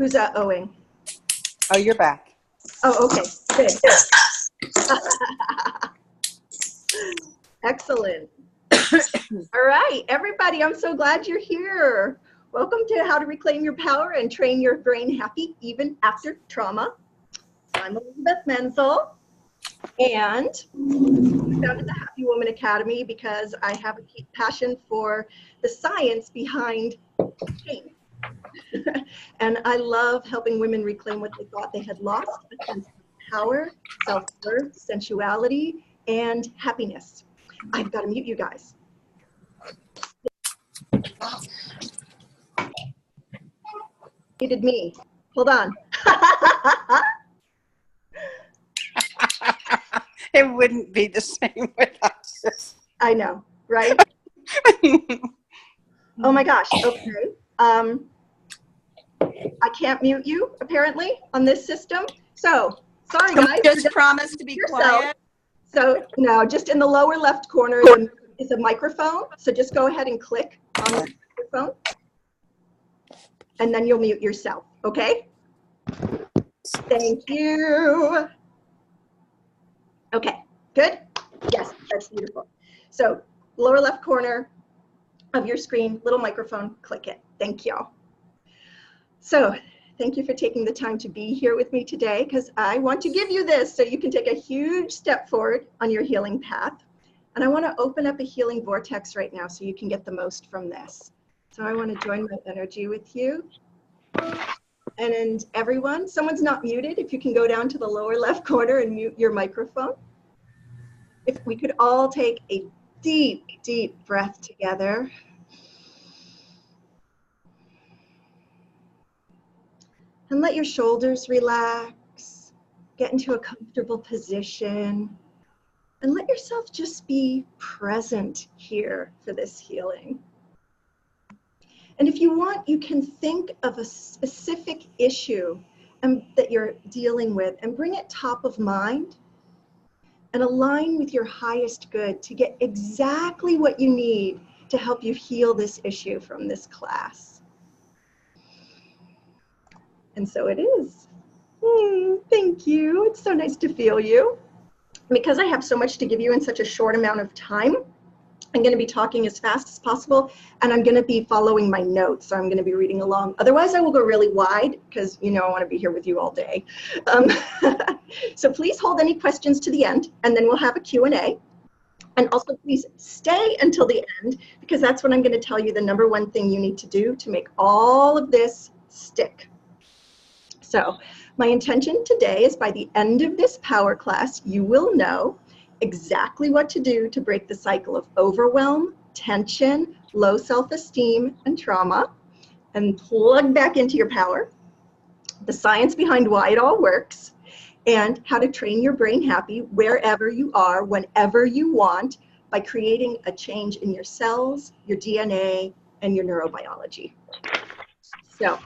Who's owing? Oh, you're back. Oh, okay, good. Excellent. All right, everybody, I'm so glad you're here. Welcome to How to Reclaim Your Power and Train Your Brain Happy Even After Trauma. I'm Elizabeth Menzel, and I founded the Happy Woman Academy because I have a passion for the science behind pain. And I love helping women reclaim what they thought they had lost, a sense of power, self-worth, sensuality, and happiness. I've got to mute you guys. Muted me. Hold on. It wouldn't be the same with us. I know, right? Oh my gosh. Okay. I can't mute you apparently on this system. So sorry guys. Just promise to be quiet. So no, just in the lower left corner is a microphone. So just go ahead and click on the microphone, and then you'll mute yourself. Okay. Thank you. Okay. Good. Yes, that's beautiful. So lower left corner of your screen, little microphone, click it. Thank you. So thank you for taking the time to be here with me today, because I want to give you this so you can take a huge step forward on your healing path. And I want to open up a healing vortex right now so you can get the most from this. So I want to join my energy with you. And everyone, someone's not muted. If you can go down to the lower left corner and mute your microphone. If we could all take a deep, deep breath together. And let your shoulders relax, get into a comfortable position, and let yourself just be present here for this healing. And if you want, you can think of a specific issue that you're dealing with and bring it top of mind and align with your highest good to get exactly what you need to help you heal this issue from this class. And so it is. Thank you. It's so nice to feel you. Because I have so much to give you in such a short amount of time, I'm going to be talking as fast as possible, and I'm going to be following my notes, so I'm going to be reading along. Otherwise, I will go really wide because, you know, I want to be here with you all day. So please hold any questions to the end, and then we'll have a Q&A. And also, please stay until the end, because that's when I'm going to tell you the #1 thing you need to do to make all of this stick. So my intention today is by the end of this power class, you will know exactly what to do to break the cycle of overwhelm, tension, low self-esteem, and trauma, and plug back into your power, the science behind why it all works, and how to train your brain happy wherever you are, whenever you want, by creating a change in your cells, your DNA, and your neurobiology. So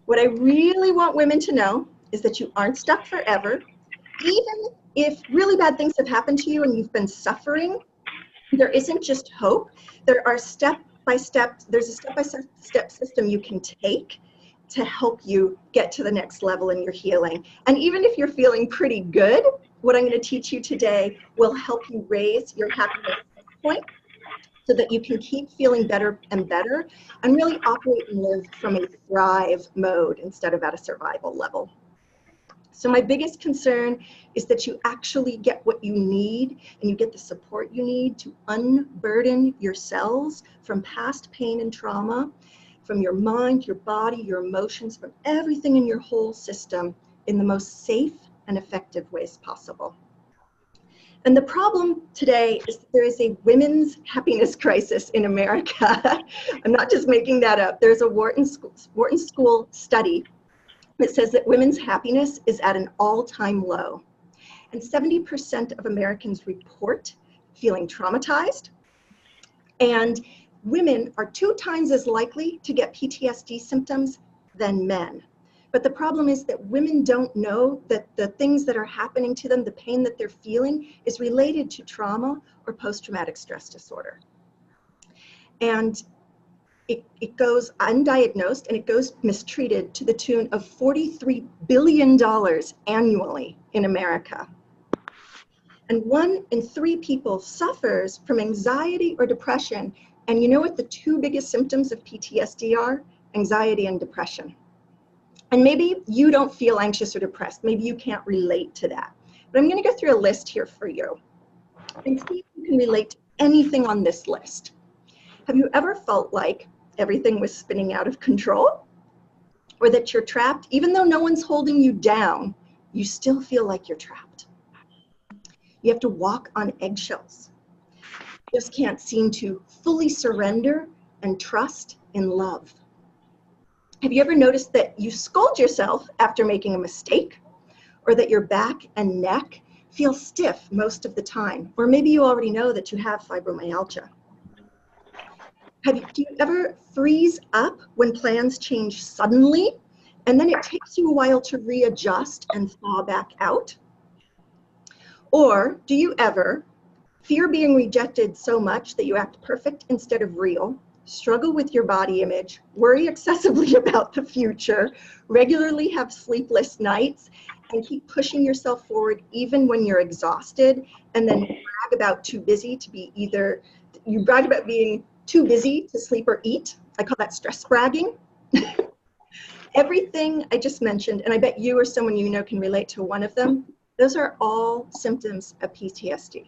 what I really want women to know is that you aren't stuck forever. Even if really bad things have happened to you and you've been suffering, there isn't just hope. There are there's a step-by-step system you can take to help you get to the next level in your healing. And even if you're feeling pretty good, what I'm going to teach you today will help you raise your happiness point so that you can keep feeling better and better and really operate and live from a thrive mode instead of at a survival level. So my biggest concern is that you actually get what you need and you get the support you need to unburden your cells from past pain and trauma, from your mind, your body, your emotions, from everything in your whole system in the most safe and effective ways possible. And the problem today is that there is a women's happiness crisis in America. I'm not just making that up. There's a Wharton School study that says that women's happiness is at an all-time low. And 70% of Americans report feeling traumatized. And women are 2 times as likely to get PTSD symptoms than men. But the problem is that women don't know that the things that are happening to them, the pain that they're feeling, is related to trauma or post-traumatic stress disorder. And it goes undiagnosed and it goes mistreated to the tune of $43 billion annually in America. And 1 in 3 people suffers from anxiety or depression. And you know what the 2 biggest symptoms of PTSD are? Anxiety and depression. And maybe you don't feel anxious or depressed. Maybe you can't relate to that. But I'm going to go through a list here for you and see if you can relate to anything on this list. Have you ever felt like everything was spinning out of control? Or that you're trapped? Even though no one's holding you down, you still feel like you're trapped. You have to walk on eggshells. You just can't seem to fully surrender and trust in love. Have you ever noticed that you scold yourself after making a mistake? Or that your back and neck feel stiff most of the time? Or maybe you already know that you have fibromyalgia. Do you ever freeze up when plans change suddenly, and then it takes you a while to readjust and thaw back out? Or do you ever fear being rejected so much that you act perfect instead of real, struggle with your body image, worry excessively about the future, regularly have sleepless nights, and keep pushing yourself forward even when you're exhausted, and then brag about too busy to be either, you brag about being too busy to sleep or eat. I call that stress bragging. Everything I just mentioned, and I bet you or someone you know can relate to one of them, those are all symptoms of PTSD.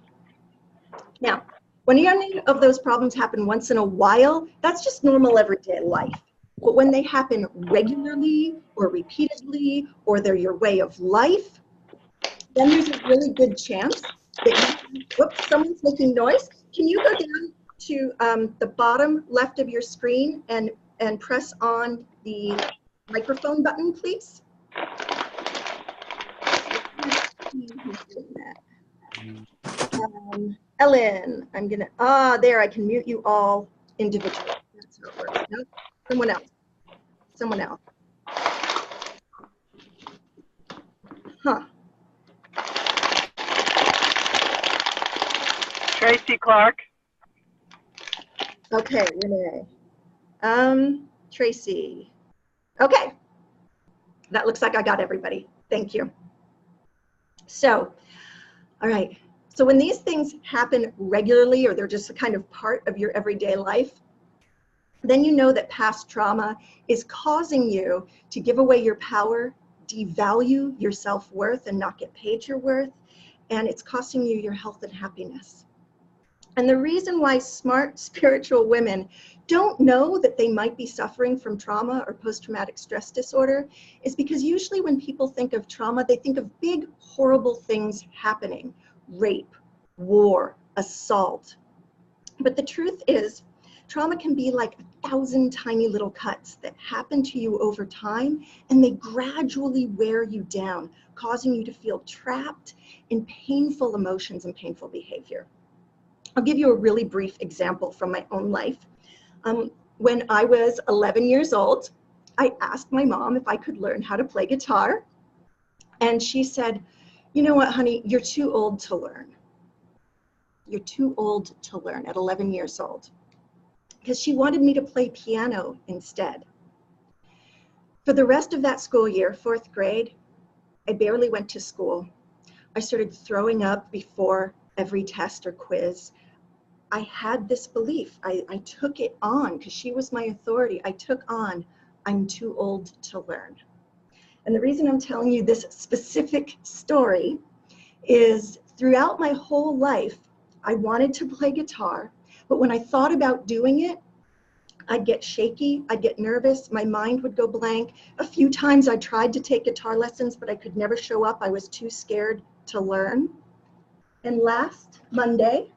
Now, when any of those problems happen once in a while, that's just normal everyday life. But when they happen regularly or repeatedly, or they're your way of life, then there's a really good chance that whoops, someone's making noise. Can you go down to the bottom left of your screen and press on the microphone button, please? Ellen, I'm gonna, there, I can mute you all individually. That's how it works. No, someone else. Someone else. Huh. Tracy Clark. Okay, Renee. Tracy. Okay. That looks like I got everybody. Thank you. So, all right. So when these things happen regularly, or they're just a kind of part of your everyday life, then you know that past trauma is causing you to give away your power, devalue your self-worth and not get paid your worth, and it's costing you your health and happiness. And the reason why smart spiritual women don't know that they might be suffering from trauma or post-traumatic stress disorder is because usually when people think of trauma, they think of big, horrible things happening: rape, war, assault. But the truth is, trauma can be like 1,000 tiny little cuts that happen to you over time, and they gradually wear you down, causing you to feel trapped in painful emotions and painful behavior. I'll give you a really brief example from my own life. When I was 11 years old, I asked my mom if I could learn how to play guitar. And she said, "You know what, honey, you're too old to learn. You're too old to learn," at 11 years old. Because she wanted me to play piano instead. For the rest of that school year, 4th grade, I barely went to school. I started throwing up before every test or quiz. I had this belief. I took it on because she was my authority. I took on, I'm too old to learn. And the reason I'm telling you this specific story is throughout my whole life, I wanted to play guitar, but when I thought about doing it, I'd get shaky, I'd get nervous, my mind would go blank. A few times I tried to take guitar lessons, but I could never show up. I was too scared to learn. And last Monday,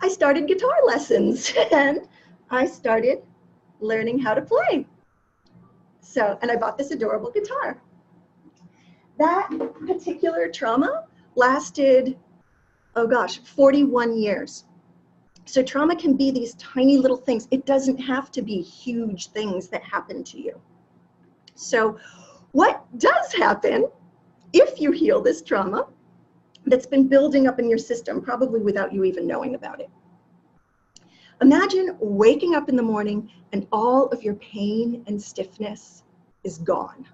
I started guitar lessons and I started learning how to play. So, and I bought this adorable guitar. That particular trauma lasted, oh gosh, 41 years. So trauma can be these tiny little things. It doesn't have to be huge things that happen to you. So what does happen if you heal this trauma that's been building up in your system, probably without you even knowing about it? Imagine waking up in the morning and all of your pain and stiffness is gone.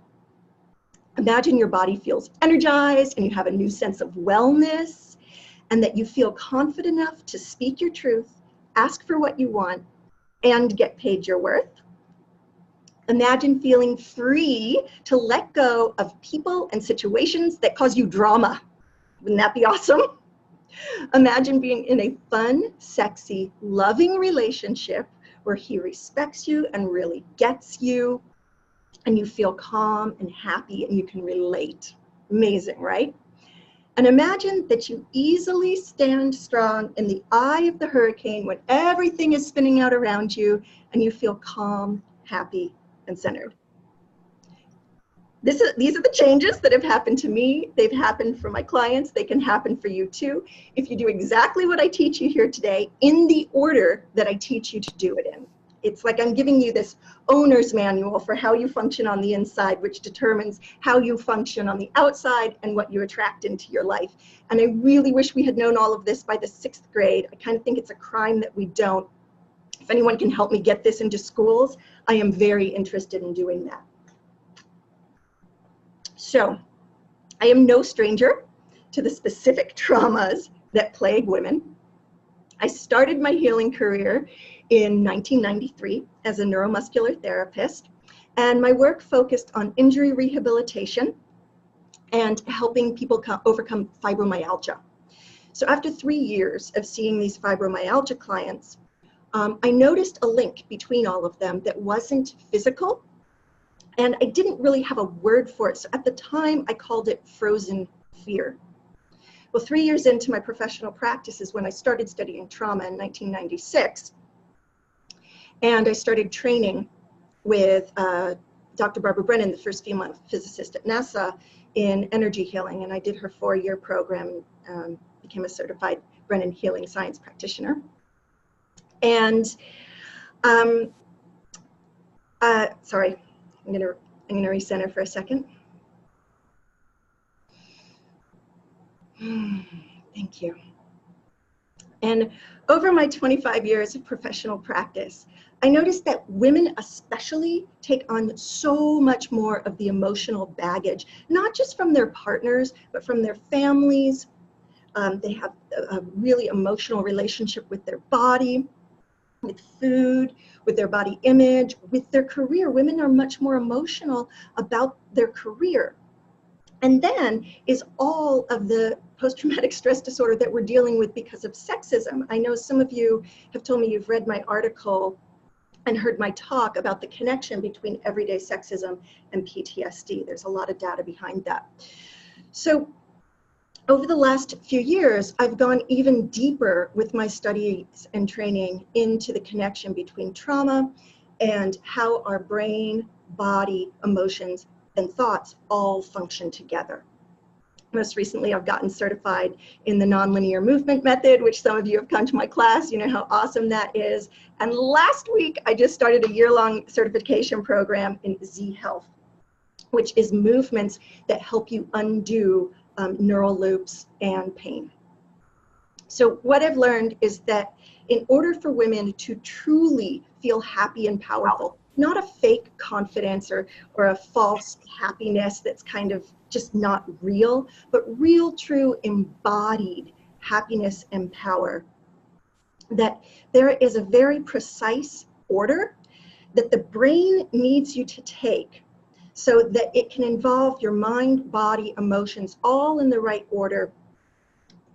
Imagine your body feels energized and you have a new sense of wellness, and that you feel confident enough to speak your truth, ask for what you want, and get paid your worth. Imagine feeling free to let go of people and situations that cause you drama. Wouldn't that be awesome? Imagine being in a fun, sexy, loving relationship where he respects you and really gets you, and you feel calm and happy and you can relate. Amazing, right? And imagine that you easily stand strong in the eye of the hurricane when everything is spinning out around you and you feel calm, happy, and centered. These are the changes that have happened to me. They've happened for my clients. They can happen for you too. If you do exactly what I teach you here today in the order that I teach you to do it in. It's like I'm giving you this owner's manual for how you function on the inside, which determines how you function on the outside and what you attract into your life. And I really wish we had known all of this by the 6th grade. I kind of think it's a crime that we don't. If anyone can help me get this into schools, I am very interested in doing that. So, I am no stranger to the specific traumas that plague women. I started my healing career in 1993 as a neuromuscular therapist, and my work focused on injury rehabilitation and helping people overcome fibromyalgia. So after 3 years of seeing these fibromyalgia clients, I noticed a link between all of them that wasn't physical, and I didn't really have a word for it. So at the time, I called it frozen fear. Well, 3 years into my professional practice is when I started studying trauma in 1996. And I started training with Dr. Barbara Brennan, the first female physicist at NASA, in energy healing. And I did her 4-year program, became a certified Brennan healing science practitioner. And sorry, I'm gonna recenter for a second. Thank you. And over my 25 years of professional practice, I noticed that women especially take on so much more of the emotional baggage, not just from their partners, but from their families. They have a really emotional relationship with their body, with food, with their body image, with their career. Women are much more emotional about their career. And then is all of the post-traumatic stress disorder that we're dealing with because of sexism. I know some of you have told me you've read my article and heard my talk about the connection between everyday sexism and PTSD. There's a lot of data behind that. So over the last few years, I've gone even deeper with my studies and training into the connection between trauma and how our brain, body, emotions, and thoughts all function together. Most recently, I've gotten certified in the nonlinear movement method, which some of you have come to my class. You know how awesome that is. And last week, I just started a year-long certification program in Z Health, which is movements that help you undo neural loops and pain. So what I've learned is that in order for women to truly feel happy and powerful, not a fake confidence or a false happiness that's kind of just not real, but real, true, embodied happiness and power, that there is a very precise order that the brain needs you to take so that it can involve your mind, body, emotions, all in the right order,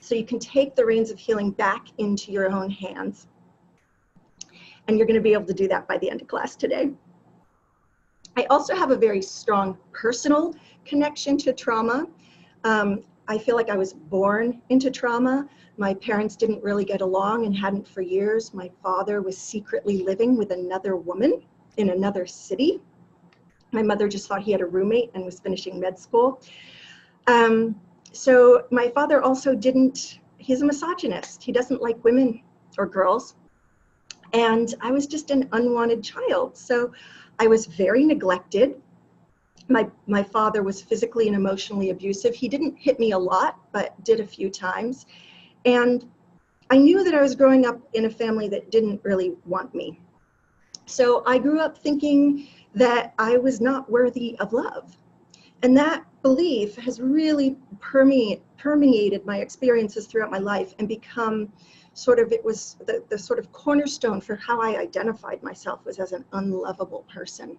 so you can take the reins of healing back into your own hands. And you're going to be able to do that by the end of class today. I also have a very strong personal connection to trauma. I feel like I was born into trauma. My parents didn't really get along and hadn't for years. My father was secretly living with another woman in another city. My mother just thought he had a roommate and was finishing med school. So my father also he's a misogynist. He doesn't like women or girls. And I was just an unwanted child. So I was very neglected. My father was physically and emotionally abusive. He didn't hit me a lot, but did a few times. And I knew that I was growing up in a family that didn't really want me. So I grew up thinking that I was not worthy of love. And that belief has really permeated my experiences throughout my life and become sort of, it was the sort of cornerstone for how I identified myself, was as an unlovable person.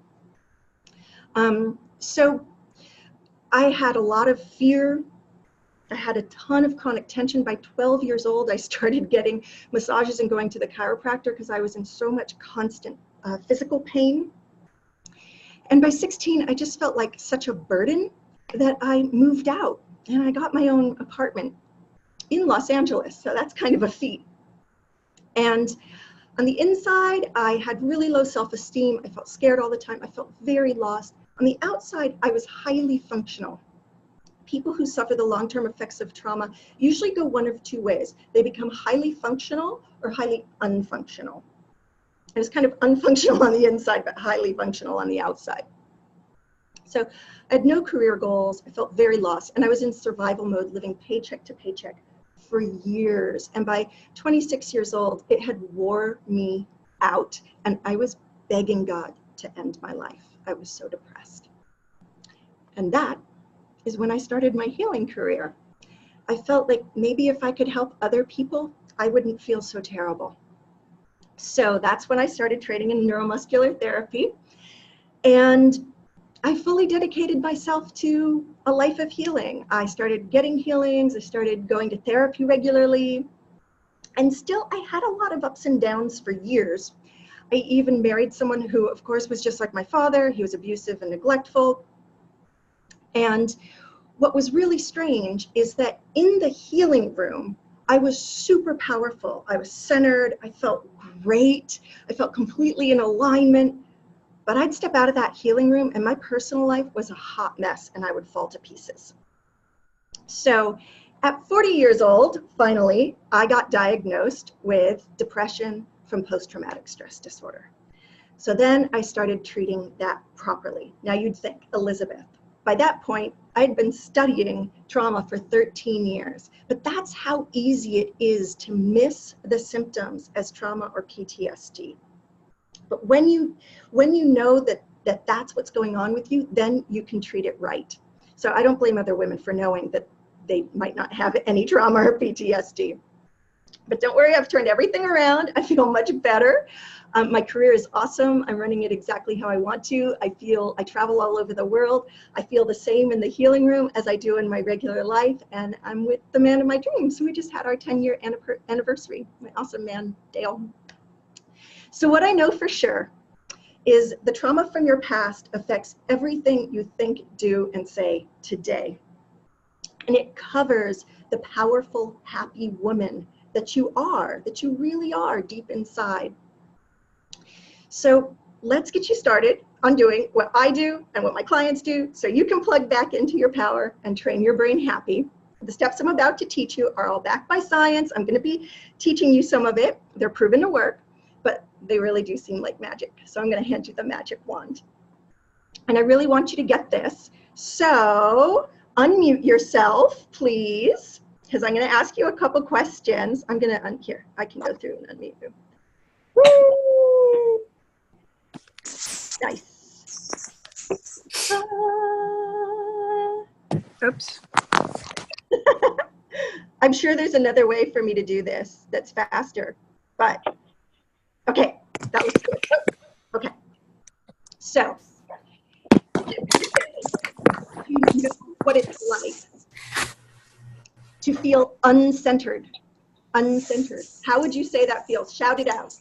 So I had a lot of fear. I had a ton of chronic tension. By 12 years old, I started getting massages and going to the chiropractor because I was in so much constant physical pain. And by 16, I just felt like such a burden that I moved out and I got my own apartment in Los Angeles. So that's kind of a feat. And on the inside, I had really low self-esteem. I felt scared all the time. I felt very lost. On the outside, I was highly functional. People who suffer the long-term effects of trauma usually go one of two ways. They become highly functional or highly unfunctional. I was kind of unfunctional on the inside, but highly functional on the outside. So I had no career goals. I felt very lost, and I was in survival mode, living paycheck to paycheck for years. And by 26 years old, it had wore me out, and I was begging God to end my life. I was so depressed. And that is when I started my healing career. I felt like maybe if I could help other people, I wouldn't feel so terrible. So that's when I started training in neuromuscular therapy. And I fully dedicated myself to a life of healing. I started getting healings. I started going to therapy regularly. And still, I had a lot of ups and downs for years. I even married someone who, of course, was just like my father. He was abusive and neglectful. And what was really strange is that in the healing room, I was super powerful. I was centered. I felt great. I felt completely in alignment. But I'd step out of that healing room and my personal life was a hot mess and I would fall to pieces. So at 40 years old, finally, I got diagnosed with depression from post-traumatic stress disorder. So then I started treating that properly. Now you'd think, Elizabeth, by that point, I'd been studying trauma for 13 years, but that's how easy it is to miss the symptoms as trauma or PTSD. But when you know that that's what's going on with you, then you can treat it right. So I don't blame other women for knowing that they might not have any trauma or PTSD. But don't worry, I've turned everything around. I feel much better. My career is awesome. I'm running it exactly how I want to. I travel all over the world. I feel the same in the healing room as I do in my regular life. And I'm with the man of my dreams. We just had our 10-year anniversary. My awesome man, Dale. So what I know for sure is the trauma from your past affects everything you think, do, and say today. And it covers the powerful, happy woman that you are, that you really are deep inside. So let's get you started on doing what I do and what my clients do so you can plug back into your power and train your brain happy. The steps I'm about to teach you are all backed by science. I'm going to be teaching you some of it. They're proven to work, but they really do seem like magic. So I'm going to hand you the magic wand. And I really want you to get this. So unmute yourself, please, because I'm going to ask you a couple questions. I'm going to, here, I can go through and unmute you. Woo! Nice. Oops. I'm sure there's another way for me to do this that's faster, but okay, that was good. Okay, so you know what it's like to feel uncentered. Uncentered. How would you say that feels? Shout it out.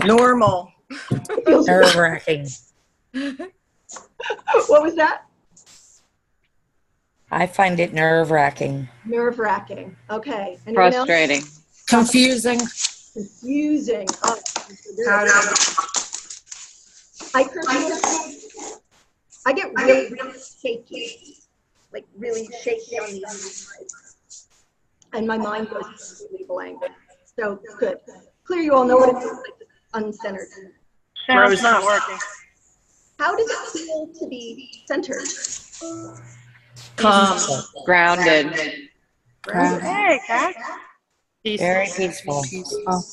Normal. It feels Nerve-wracking. What was that? I find it nerve-wracking. Nerve-wracking. Okay. Anyone Frustrating. else? Confusing. Confusing. Oh, I get really shaky, like really shaky on the inside, and my mind goes completely blank. So good. Clear, you all know what it feels like to be uncentered. Sound's not working. How does it feel to be centered? Calm. Grounded. Grounded. Hey, Kat. Very peaceful. Peaceful.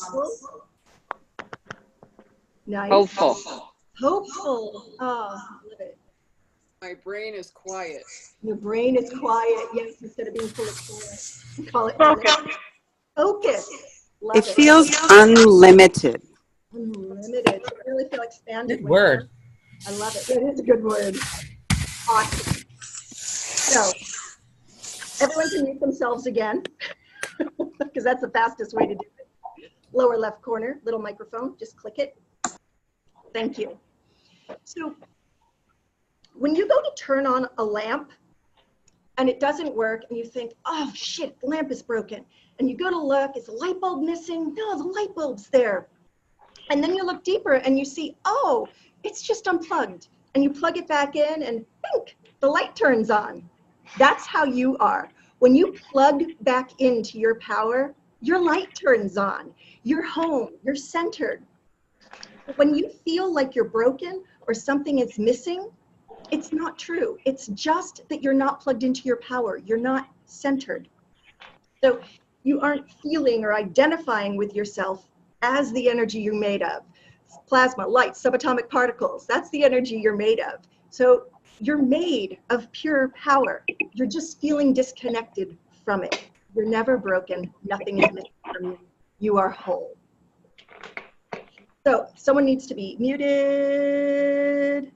Nice. Hopeful. Hopeful. Oh, love it. My brain is quiet. Your brain is quiet. Yes, instead of being full of quiet. Call it Focus. focus. Love It feels unlimited. unlimited. I really feel expanded. Good with word. that. I love it. It is a good word. Awesome. So, everyone can mute themselves again because that's the fastest way to do it. Lower left corner, little microphone, just click it. Thank you. So, when you go to turn on a lamp and it doesn't work and you think, oh shit, the lamp is broken. And you go to look, is the light bulb missing? No, the light bulb's there. And then you look deeper and you see, oh, it's just unplugged. And you plug it back in and think, the light turns on. That's how you are. When you plug back into your power, your light turns on. You're home, you're centered. When you feel like you're broken or something is missing, it's not true. It's just that you're not plugged into your power. You're not centered. So you aren't feeling or identifying with yourself as the energy you're made of. Plasma, light, subatomic particles, that's the energy you're made of. So you're made of pure power. You're just feeling disconnected from it. You're never broken. Nothing is missing from you. You are whole. So someone needs to be muted.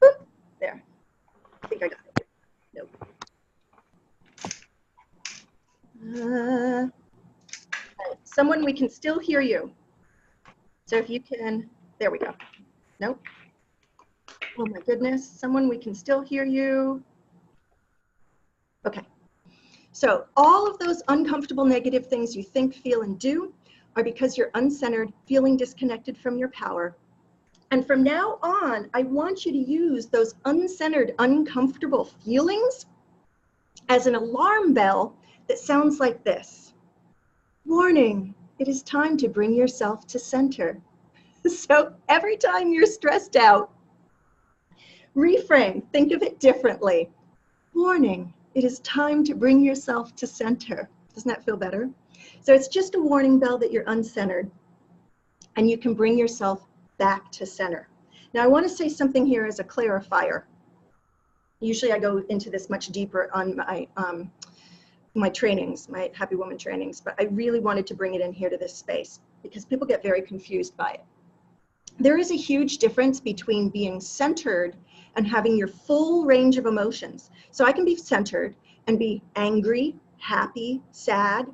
Boop. There. I think I got it. Nope. Someone, we can still hear you. So if you can, there we go. Nope. Oh my goodness. Someone, we can still hear you. Okay. So all of those uncomfortable negative things you think, feel, and do are because you're uncentered, feeling disconnected from your power. And from now on, I want you to use those uncentered, uncomfortable feelings as an alarm bell that sounds like this. Warning, it is time to bring yourself to center. So every time you're stressed out, reframe, think of it differently. Warning, it is time to bring yourself to center. Doesn't that feel better? So it's just a warning bell that you're uncentered and you can bring yourself back to center. Now I want to say something here as a clarifier. Usually I go into this much deeper on my trainings, my Happy Woman trainings, but I really wanted to bring it in here to this space because people get very confused by it. There is a huge difference between being centered and having your full range of emotions. So I can be centered and be angry, happy, sad,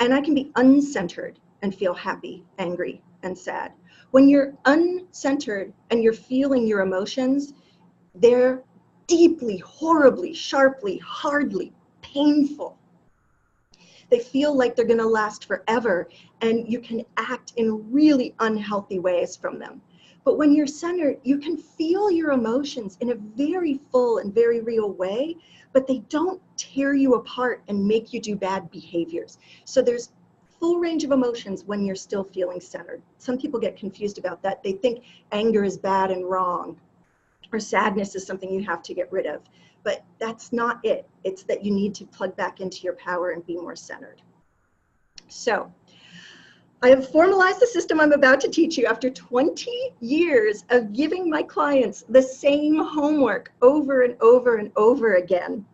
and I can be uncentered and feel happy, angry, and sad. When you're uncentered and you're feeling your emotions, they're deeply, horribly, sharply, hardly painful. They feel like they're going to last forever, and you can act in really unhealthy ways from them. But when you're centered, you can feel your emotions in a very full and very real way, but they don't tear you apart and make you do bad behaviors. So there's full range of emotions when you're still feeling centered. Some people get confused about that. They think anger is bad and wrong, or sadness is something you have to get rid of. But that's not it. It's that you need to plug back into your power and be more centered. So I have formalized the system I'm about to teach you after 20 years of giving my clients the same homework over and over and over again.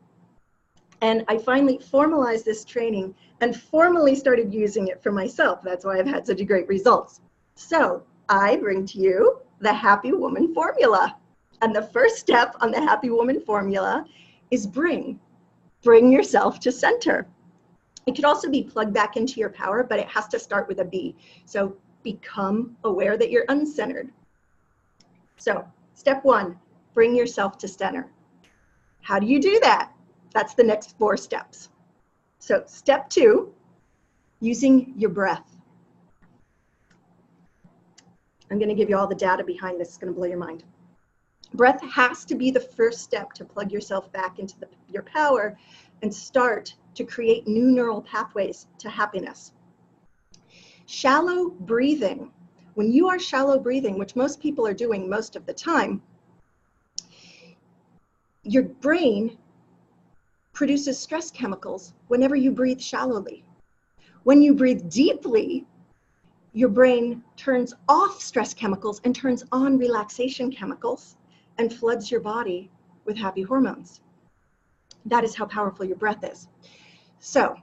And I finally formalized this training and formally started using it for myself. That's why I've had such great results. So I bring to you the Happy Woman formula. And the first step on the Happy Woman formula is bring yourself to center. It could also be plug back into your power, but it has to start with a B. So become aware that you're uncentered. So step 1, bring yourself to center. How do you do that? That's the next 4 steps. So step 2, using your breath. I'm going to give you all the data behind this. It's going to blow your mind. Breath has to be the first step to plug yourself back into your power and start to create new neural pathways to happiness. Shallow breathing. When you are shallow breathing, which most people are doing most of the time, your brain produces stress chemicals whenever you breathe shallowly. When you breathe deeply, your brain turns off stress chemicals and turns on relaxation chemicals and floods your body with happy hormones. That is how powerful your breath is. So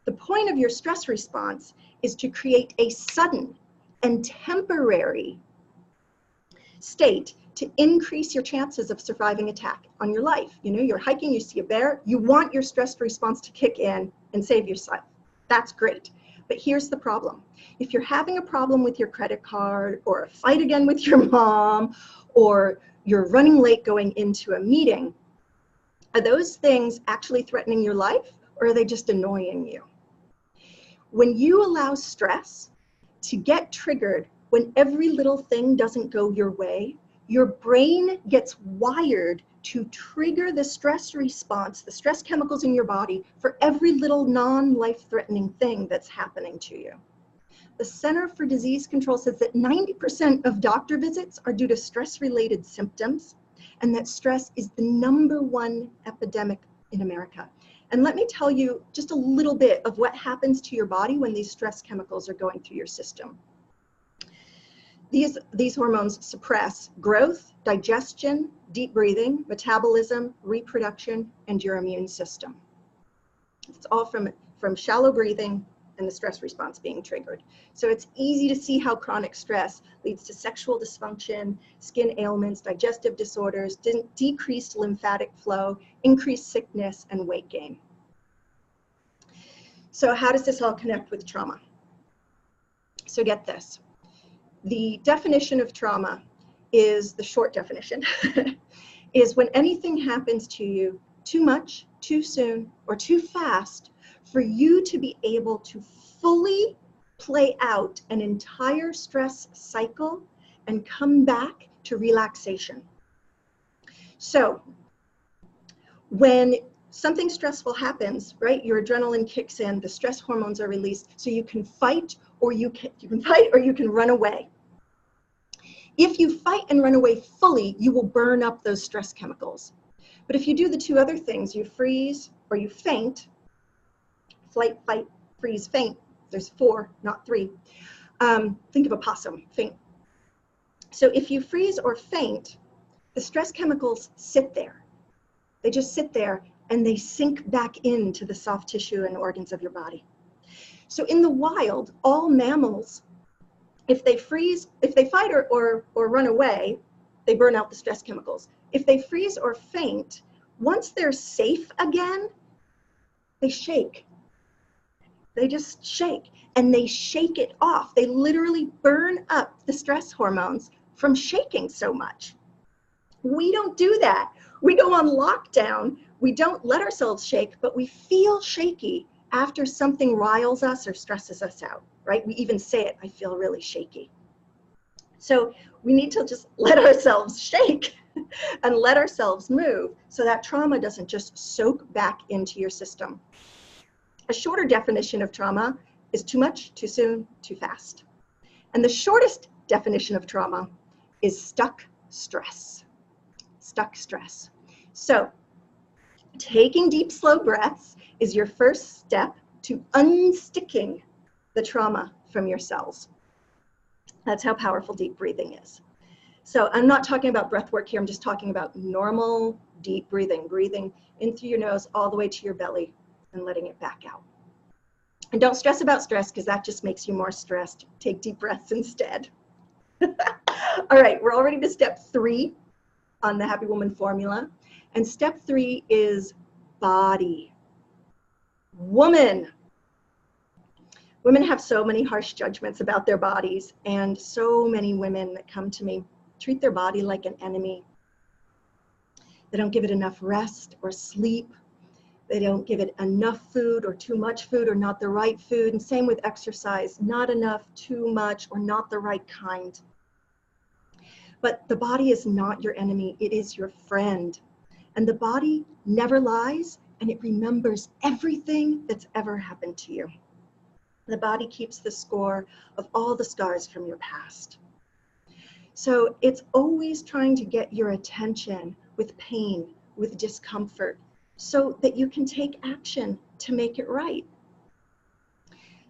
the point of your stress response is to create a sudden and temporary state to increase your chances of surviving attack on your life. You know, you're hiking, you see a bear, you want your stress response to kick in and save yourself. That's great. But here's the problem. If you're having a problem with your credit card, or a fight again with your mom, or you're running late going into a meeting, are those things actually threatening your life, or are they just annoying you? When you allow stress to get triggered when every little thing doesn't go your way, your brain gets wired to trigger the stress response, the stress chemicals in your body, for every little non-life-threatening thing that's happening to you. The Center for Disease Control says that 90% of doctor visits are due to stress-related symptoms, and that stress is the #1 epidemic in America. And let me tell you just a little bit of what happens to your body when these stress chemicals are going through your system. These hormones suppress growth, digestion, deep breathing, metabolism, reproduction, and your immune system. It's all from shallow breathing and the stress response being triggered. So it's easy to see how chronic stress leads to sexual dysfunction, skin ailments, digestive disorders, decreased lymphatic flow, increased sickness, and weight gain. So how does this all connect with trauma? So get this. The definition of trauma is, the short definition, is when anything happens to you too much, too soon, or too fast for you to be able to fully play out an entire stress cycle and come back to relaxation. So when something stressful happens, right, your adrenaline kicks in, the stress hormones are released, so you can fight or you can run away. If you fight and run away fully, you will burn up those stress chemicals. But if you do the two other things, you freeze or you faint, flight, fight, freeze, faint, there's 4, not 3. Think of a possum, faint. So if you freeze or faint, the stress chemicals sit there. They just sit there and they sink back into the soft tissue and organs of your body. So in the wild, all mammals, if they fight or run away, they burn out the stress chemicals. If they freeze or faint, once they're safe again, they shake. They just shake, and they shake it off. They literally burn up the stress hormones from shaking so much. We don't do that. We go on lockdown. We don't let ourselves shake, but we feel shaky after something riles us or stresses us out, right? We even say it, I feel really shaky. So we need to just let ourselves shake and let ourselves move so that trauma doesn't just soak back into your system. A shorter definition of trauma is too much, too soon, too fast. And the shortest definition of trauma is stuck stress. Stuck stress. So taking deep, slow breaths is your first step to unsticking the trauma from your cells. That's how powerful deep breathing is. So I'm not talking about breath work here. I'm just talking about normal deep breathing, breathing in through your nose all the way to your belly and letting it back out. And don't stress about stress, because that just makes you more stressed. Take deep breaths instead. All right, we're already to step 3 on the Happy Woman formula. And step 3 is body. Woman. Women have so many harsh judgments about their bodies, and so many women that come to me treat their body like an enemy. They don't give it enough rest or sleep. They don't give it enough food or too much food or not the right food. And same with exercise, not enough, too much, or not the right kind. But the body is not your enemy, it is your friend. And the body never lies, and it remembers everything that's ever happened to you. The body keeps the score of all the scars from your past. So it's always trying to get your attention with pain, with discomfort, so that you can take action to make it right.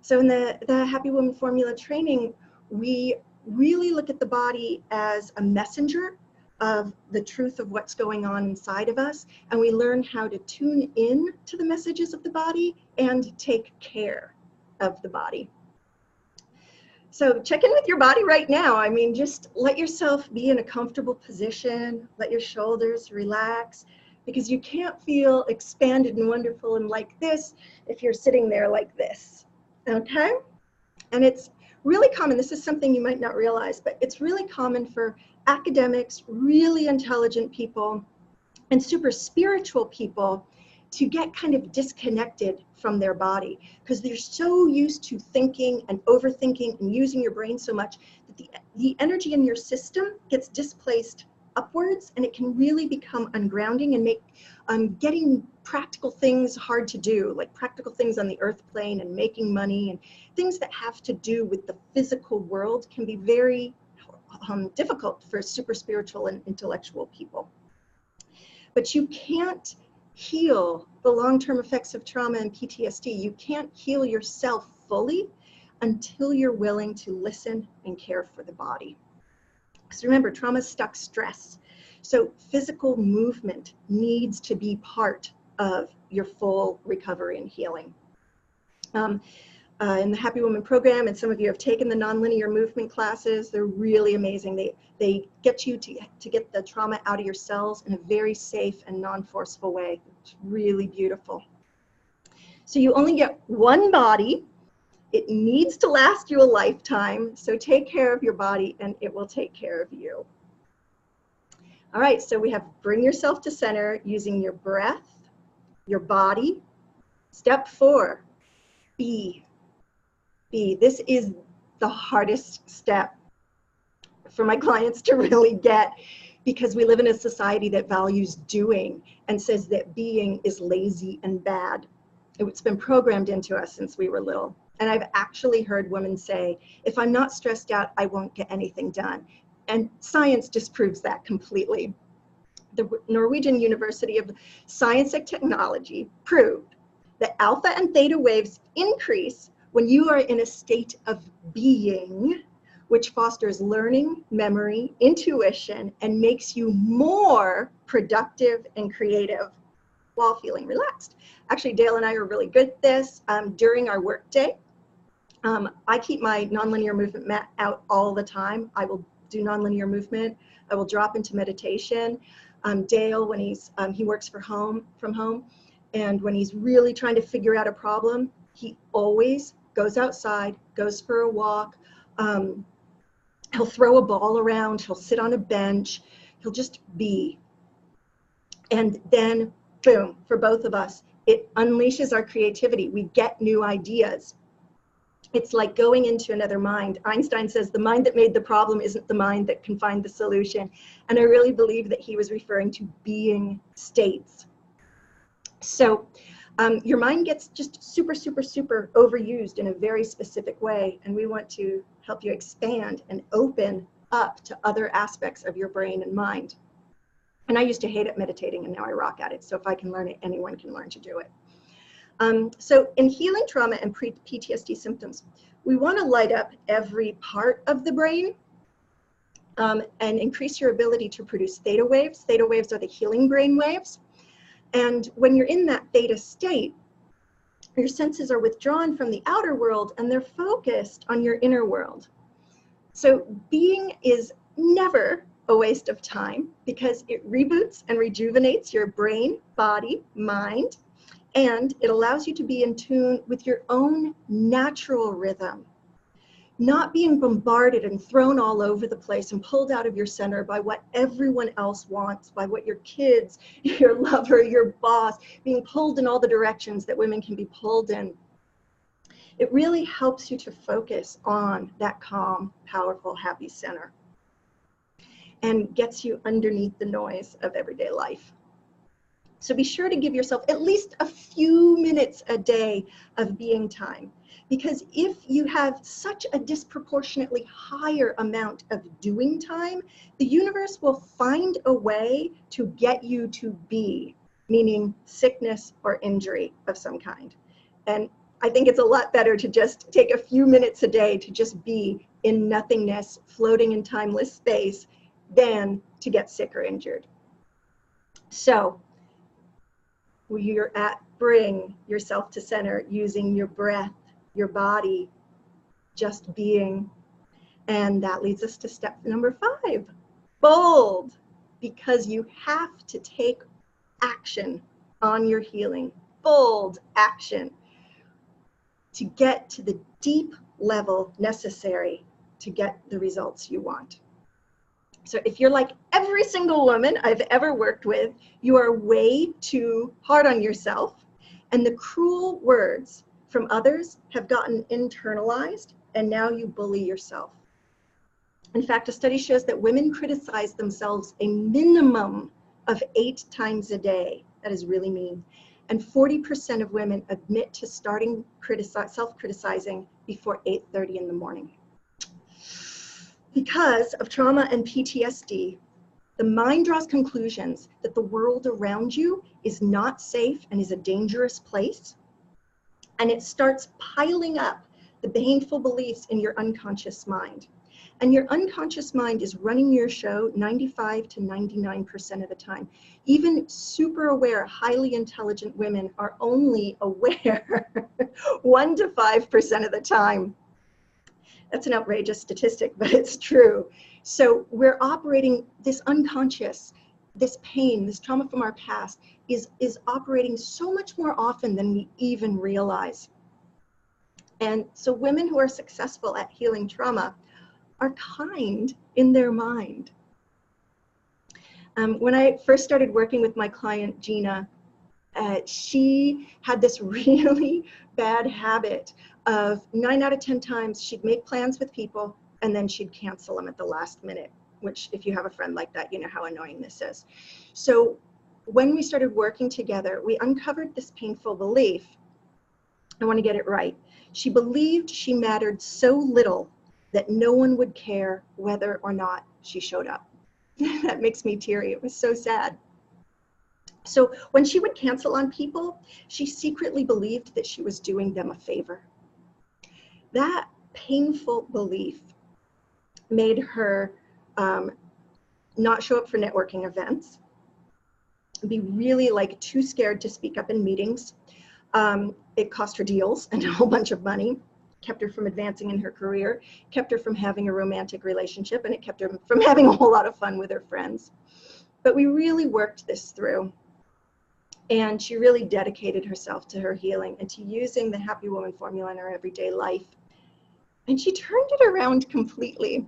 So in the Happy Woman Formula training, we really look at the body as a messenger of the truth of what's going on inside of us, and we learn how to tune in to the messages of the body and take care of the body. So check in with your body right now. I mean, just let yourself be in a comfortable position, let your shoulders relax, because you can't feel expanded and wonderful and like this if you're sitting there like this, okay? And it's really common, this is something you might not realize, but it's really common for academics, really intelligent people, and super spiritual people to get kind of disconnected from their body because they're so used to thinking and overthinking and using your brain so much that the energy in your system gets displaced upwards, and it can really become ungrounding and make getting practical things hard to do, like practical things on the earth plane and making money and things that have to do with the physical world can be very difficult for super spiritual and intellectual people. But you can't heal the long-term effects of trauma and PTSD. You can't heal yourself fully until you're willing to listen and care for the body. Because remember, trauma stuck stress. So physical movement needs to be part of your full recovery and healing. In the Happy Woman program, and some of you have taken the nonlinear movement classes, they're really amazing. They get you to get the trauma out of your cells in a very safe and non-forceful way. It's really beautiful. So you only get one body. It needs to last you a lifetime. So take care of your body and it will take care of you. All right, so we have bring yourself to center using your breath, your body. Step 4, be. This is the hardest step for my clients to really get because we live in a society that values doing and says that being is lazy and bad. It's been programmed into us since we were little. And I've actually heard women say, if I'm not stressed out, I won't get anything done. And science disproves that completely. The Norwegian University of Science and Technology proved that alpha and theta waves increase when you are in a state of being, which fosters learning, memory, intuition, and makes you more productive and creative while feeling relaxed. Actually, Dale and I are really good at this. During our work day, I keep my nonlinear movement mat out all the time. I will do nonlinear movement. I will drop into meditation. Dale, when he works from home, and when he's really trying to figure out a problem, he always goes outside, goes for a walk. He'll throw a ball around. He'll sit on a bench. He'll just be. And then, boom, for both of us, it unleashes our creativity. We get new ideas. It's like going into another mind. Einstein says the mind that made the problem isn't the mind that can find the solution. And I really believe that he was referring to being states. So your mind gets just super, super, super overused in a very specific way. And we want to help you expand and open up to other aspects of your brain and mind. And I used to hate it meditating, and now I rock at it. So if I can learn it, anyone can learn to do it. So in healing trauma and PTSD symptoms, we want to light up every part of the brain and increase your ability to produce theta waves. Theta waves are the healing brain waves. And when you're in that theta state, your senses are withdrawn from the outer world and they're focused on your inner world. So being is never a waste of time because it reboots and rejuvenates your brain, body, mind, and it allows you to be in tune with your own natural rhythm, not being bombarded and thrown all over the place and pulled out of your center by what everyone else wants, by what your kids, your lover, your boss, being pulled in all the directions that women can be pulled in. It really helps you to focus on that calm, powerful, happy center and gets you underneath the noise of everyday life. So be sure to give yourself at least a few minutes a day of being time. Because if you have such a disproportionately higher amount of doing time, the universe will find a way to get you to be meaning sickness or injury of some kind. And I think it's a lot better to just take a few minutes a day to just be in nothingness, floating in timeless space, than to get sick or injured. So when you're at, bring yourself to center using your breath, your body, just being. And that leads us to step number 5, bold, because you have to take action on your healing, bold action to get to the deep level necessary to get the results you want. So if you're like every single woman I've ever worked with, you are way too hard on yourself, and the cruel words from others have gotten internalized, and now you bully yourself. In fact, a study shows that women criticize themselves a minimum of 8 times a day. That is really mean. And 40% of women admit to starting self-criticizing before 8:30 in the morning. Because of trauma and PTSD, the mind draws conclusions that the world around you is not safe and is a dangerous place. And it starts piling up the painful beliefs in your unconscious mind. And your unconscious mind is running your show 95 to 99% of the time. Even super aware, highly intelligent women are only aware 1 to 5% of the time. That's an outrageous statistic, but it's true. So we're operating this unconscious, this pain, this trauma from our past is operating so much more often than we even realize. And so women who are successful at healing trauma are kind in their mind. When I first started working with my client, Gina, she had this really bad habit of 9 out of 10 times she'd make plans with people and then she'd cancel them at the last minute, which if you have a friend like that, you know how annoying this is. So when we started working together, we uncovered this painful belief. I want to get it right. She believed she mattered so little that no one would care whether or not she showed up. That makes me teary. It was so sad. So when she would cancel on people, she secretly believed that she was doing them a favor. That painful belief made her not show up for networking events, be really like too scared to speak up in meetings. It cost her deals and a whole bunch of money, kept her from advancing in her career, kept her from having a romantic relationship, and it kept her from having a whole lot of fun with her friends. But we really worked this through. And she really dedicated herself to her healing and to using the Happy Woman formula in her everyday life. And she turned it around completely.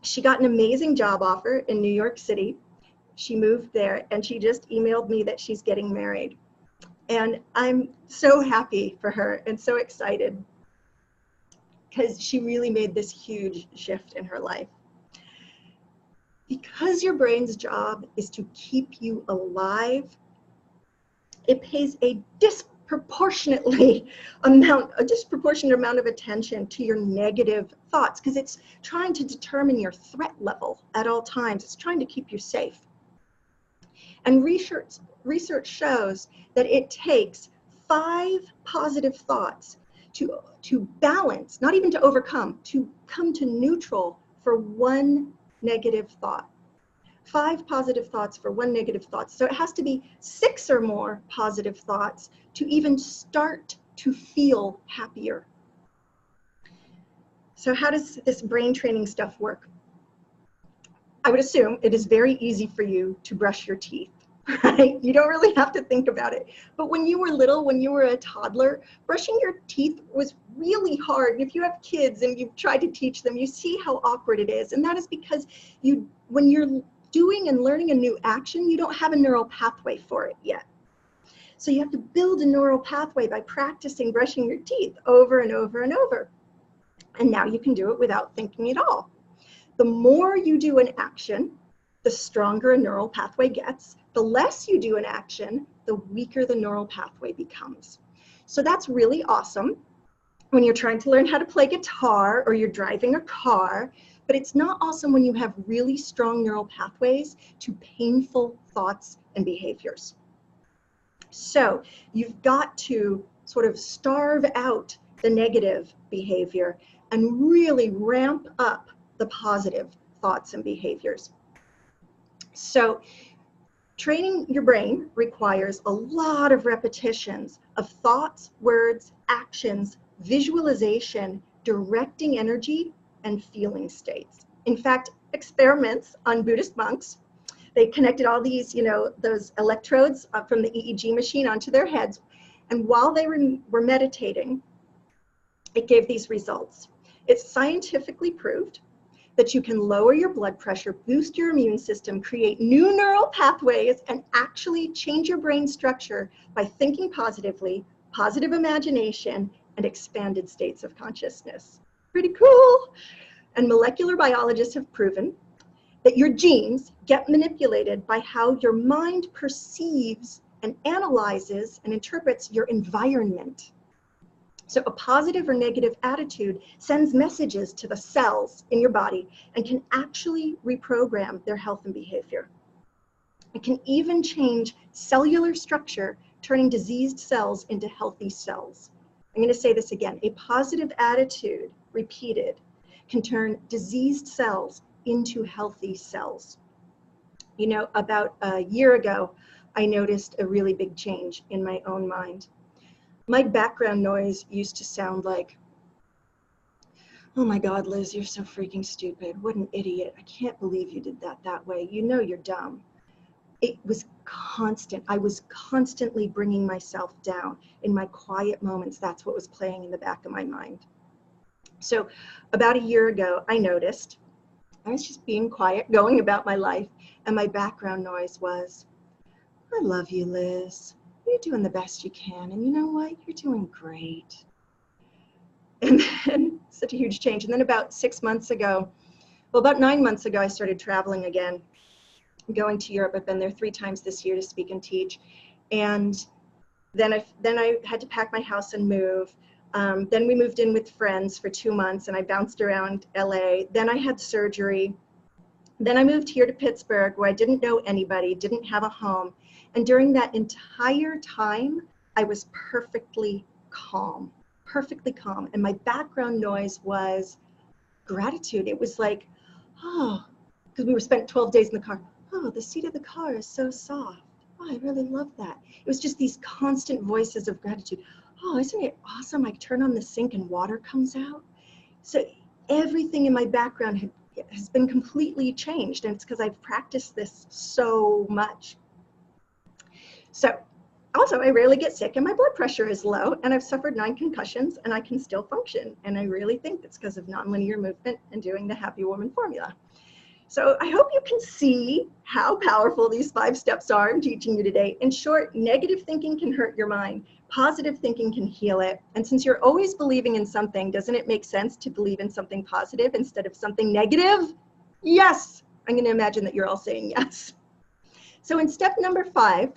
She got an amazing job offer in New York City. She moved there and she just emailed me that she's getting married. And I'm so happy for her and so excited because she really made this huge shift in her life. Because your brain's job is to keep you alive, it pays a disproportionate amount of attention to your negative thoughts because it's trying to determine your threat level at all times. It's trying to keep you safe. And research shows that it takes 5 positive thoughts to balance, not even to overcome, to come to neutral for 1 negative thought. 5 positive thoughts for 1 negative thought. So it has to be 6 or more positive thoughts to even start to feel happier. So how does this brain training stuff work? I would assume it is very easy for you to brush your teeth, right? You don't really have to think about it. But when you were little, when you were a toddler, brushing your teeth was really hard. And if you have kids and you've tried to teach them, you see how awkward it is. And that is because when you're doing and learning a new action, you don't have a neural pathway for it yet. So you have to build a neural pathway by practicing brushing your teeth over and over and over. And now you can do it without thinking at all. The more you do an action, the stronger a neural pathway gets. The less you do an action, the weaker the neural pathway becomes. So that's really awesome when you're trying to learn how to play guitar or you're driving a car. But it's not awesome when you have really strong neural pathways to painful thoughts and behaviors. So you've got to sort of starve out the negative behavior and really ramp up the positive thoughts and behaviors. So training your brain requires a lot of repetitions of thoughts, words, actions, visualization, directing energy, and feeling states. In fact, experiments on Buddhist monks, they connected all these, those electrodes from the EEG machine onto their heads. And while they were meditating, it gave these results. It's scientifically proved that you can lower your blood pressure, boost your immune system, create new neural pathways, and actually change your brain structure by thinking positively, positive imagination, and expanded states of consciousness. Pretty cool. And molecular biologists have proven that your genes get manipulated by how your mind perceives and analyzes and interprets your environment. So a positive or negative attitude sends messages to the cells in your body and can actually reprogram their health and behavior. It can even change cellular structure, turning diseased cells into healthy cells. I'm going to say this again. A positive attitude, repeated, can turn diseased cells into healthy cells. About a year ago, I noticed a really big change in my own mind. My background noise used to sound like, "Oh my God, Liz, you're so freaking stupid. What an idiot. I can't believe you did that way. You know you're dumb." It was constant. I was constantly bringing myself down. In my quiet moments, that's what was playing in the back of my mind. So about a year ago, I noticed I was just being quiet, going about my life, and my background noise was, "I love you, Liz. You're doing the best you can, and you know what? You're doing great." And then such a huge change. And then about 9 months ago, I started traveling again, going to Europe. I've been there 3 times this year to speak and teach. And then I had to pack my house and move. Then we moved in with friends for 2 months, and I bounced around LA. Then I had surgery. Then I moved here to Pittsburgh, where I didn't know anybody, didn't have a home. And during that entire time, I was perfectly calm. And my background noise was gratitude. It was like, oh, because we spent 12 days in the car. "Oh, the seat of the car is so soft. Oh, I really love that." It was just these constant voices of gratitude. "Oh, isn't it awesome? I turn on the sink and water comes out." So everything in my background has been completely changed. And it's because I've practiced this so much. So also, I rarely get sick, and my blood pressure is low, and I've suffered 9 concussions, and I can still function. And I really think it's because of nonlinear movement and doing the Happy Woman formula. So I hope you can see how powerful these 5 steps are I'm teaching you today. In short, negative thinking can hurt your mind. Positive thinking can heal it. And since you're always believing in something, doesn't it make sense to believe in something positive instead of something negative? Yes. I'm going to imagine that you're all saying yes. So in step number 5,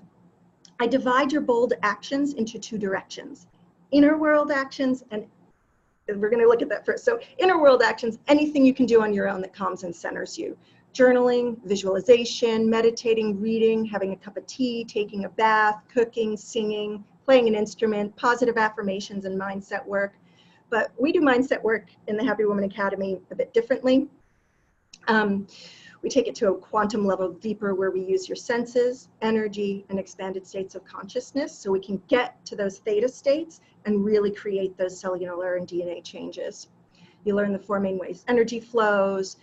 I divide your bold actions into 2 directions. Inner world actions, and we're going to look at that first. So inner world actions, anything you can do on your own that calms and centers you. Journaling, visualization, meditating, reading, having a cup of tea, taking a bath, cooking, singing, playing an instrument, positive affirmations, and mindset work. But we do mindset work in the Happy Woman Academy a bit differently. We take it to a quantum level deeper, where we use your senses, energy, and expanded states of consciousness, so we can get to those theta states and really create those cellular and DNA changes. You learn the 4 main ways energy flows,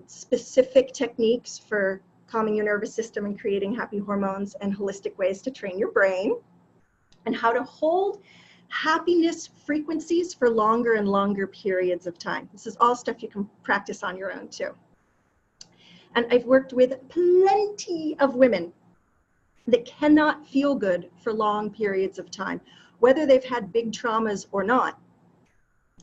specific techniques for calming your nervous system and creating happy hormones, and holistic ways to train your brain, and how to hold happiness frequencies for longer and longer periods of time. This is all stuff you can practice on your own too. And I've worked with plenty of women that cannot feel good for long periods of time, whether they've had big traumas or not.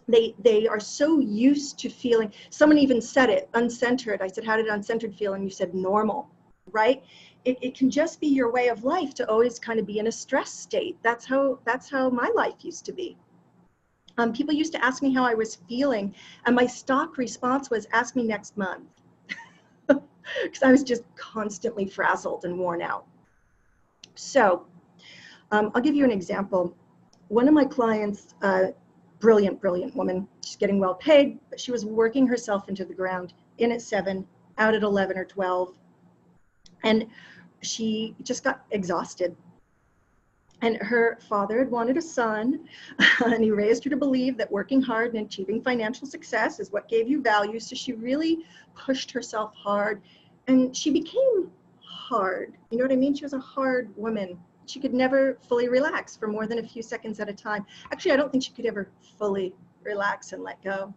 They are so used to feeling, someone even said it, uncentered. I said, "How did uncentered feel?" And you said, "Normal," right? It can just be your way of life to always kind of be in a stress state. That's how my life used to be. People used to ask me how I was feeling, and my stock response was, "Ask me next month." Because I was just constantly frazzled and worn out. So I'll give you an example. One of my clients, brilliant woman, she's getting well paid, but she was working herself into the ground, in at 7, out at 11 or 12. And she just got exhausted. And her father had wanted a son, and he raised her to believe that working hard and achieving financial success is what gave you value. So she really pushed herself hard, and she became hard. You know what I mean? She was a hard woman. She could never fully relax for more than a few seconds at a time. Actually, I don't think she could ever fully relax and let go.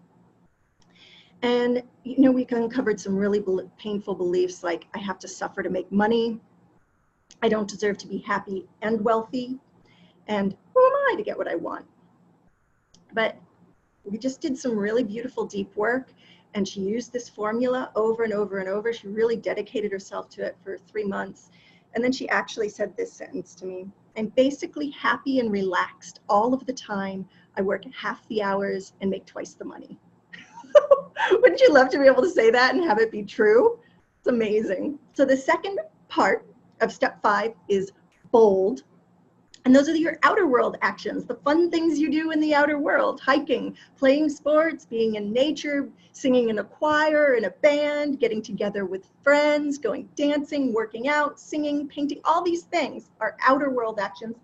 And, you know, we uncovered some really painful beliefs like, I have to suffer to make money. I don't deserve to be happy and wealthy. And who am I to get what I want? But we just did some really beautiful deep work, and she used this formula over and over and over. She really dedicated herself to it for 3 months. And then she actually said this sentence to me: I'm basically happy and relaxed all of the time. I work half the hours and make twice the money. Wouldn't you love to be able to say that and have it be true? It's amazing. So the second part of step 5 is bold. And those are your outer world actions, the fun things you do in the outer world: hiking, playing sports, being in nature, singing in a choir, in a band, getting together with friends, going dancing, working out, singing, painting. All these things are outer world actions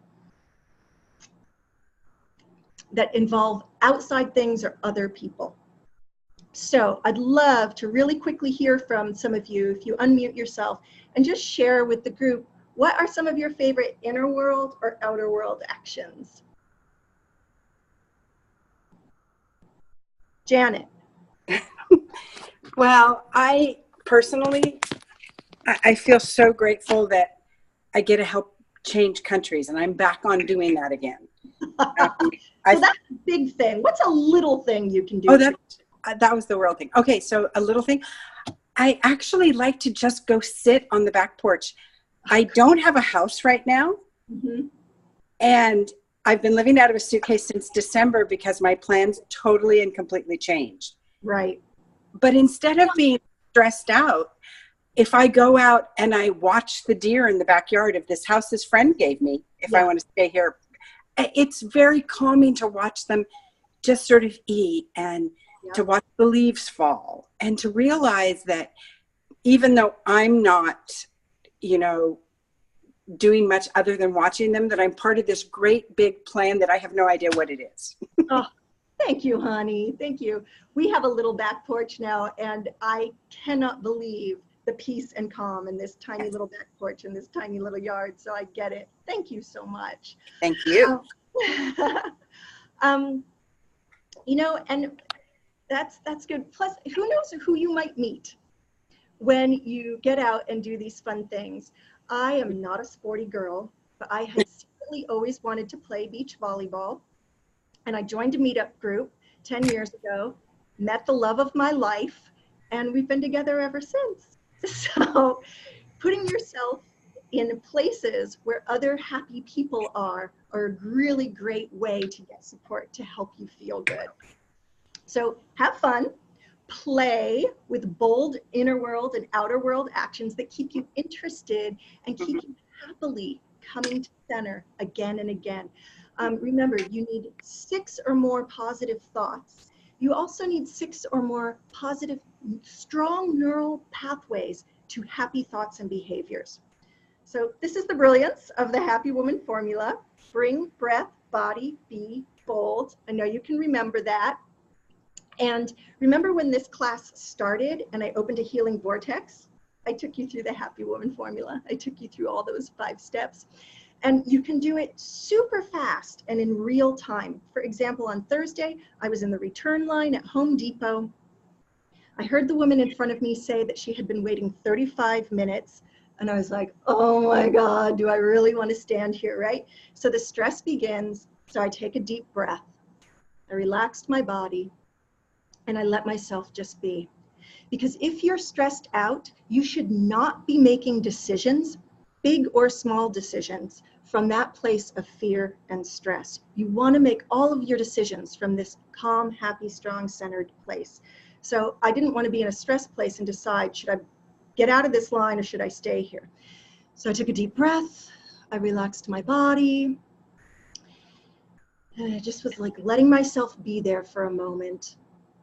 that involve outside things or other people. So I'd love to really quickly hear from some of you, if you unmute yourself, and just share with the group, what are some of your favorite inner world or outer world actions? Janet. Well, I personally, I feel so grateful that I get to help change countries, and I'm back on doing that again. So that's a big thing. What's a little thing you can do? Oh, that was the world thing. Okay, so a little thing. I actually like to just go sit on the back porch. I don't have a house right now. Mm-hmm. And I've been living out of a suitcase since December because my plans totally and completely changed. Right. But instead of being stressed out, if I go out and I watch the deer in the backyard of this house this friend gave me, if I want to stay here, it's very calming to watch them just sort of eat and to watch the leaves fall, and to realize that even though I'm not, you know, doing much other than watching them, that I'm part of this great big plan that I have no idea what it is. Oh, thank you, honey. Thank you. We have a little back porch now, and I cannot believe the peace and calm in this tiny little back porch in this tiny little yard. So I get it. Thank you so much. Thank you. You know, and that's good. Plus, who knows who you might meet when you get out and do these fun things. I am not a sporty girl, but I had secretly always wanted to play beach volleyball. And I joined a meetup group 10 years ago, met the love of my life, and we've been together ever since. So putting yourself in places where other happy people are a really great way to get support to help you feel good. So have fun, play with bold inner world and outer world actions that keep you interested and keep you happily coming to center again and again. Remember, you need 6 or more positive thoughts. You also need 6 or more positive, strong neural pathways to happy thoughts and behaviors. So this is the brilliance of the Happy Woman formula. Bring breath, body, be bold. I know you can remember that. And remember when this class started and I opened a healing vortex? I took you through the Happy Woman formula. I took you through all those 5 steps. And you can do it super fast and in real time. For example, on Thursday, I was in the return line at Home Depot. I heard the woman in front of me say that she had been waiting 35 minutes. And I was like, oh my God, do I really want to stand here, right? So the stress begins. So I take a deep breath. I relaxed my body. And I let myself just be. Because if you're stressed out, you should not be making decisions, big or small decisions, from that place of fear and stress. You want to make all of your decisions from this calm, happy, strong, centered place. So I didn't want to be in a stress place and decide, should I get out of this line or should I stay here? So I took a deep breath. I relaxed my body. And I just was like letting myself be there for a moment.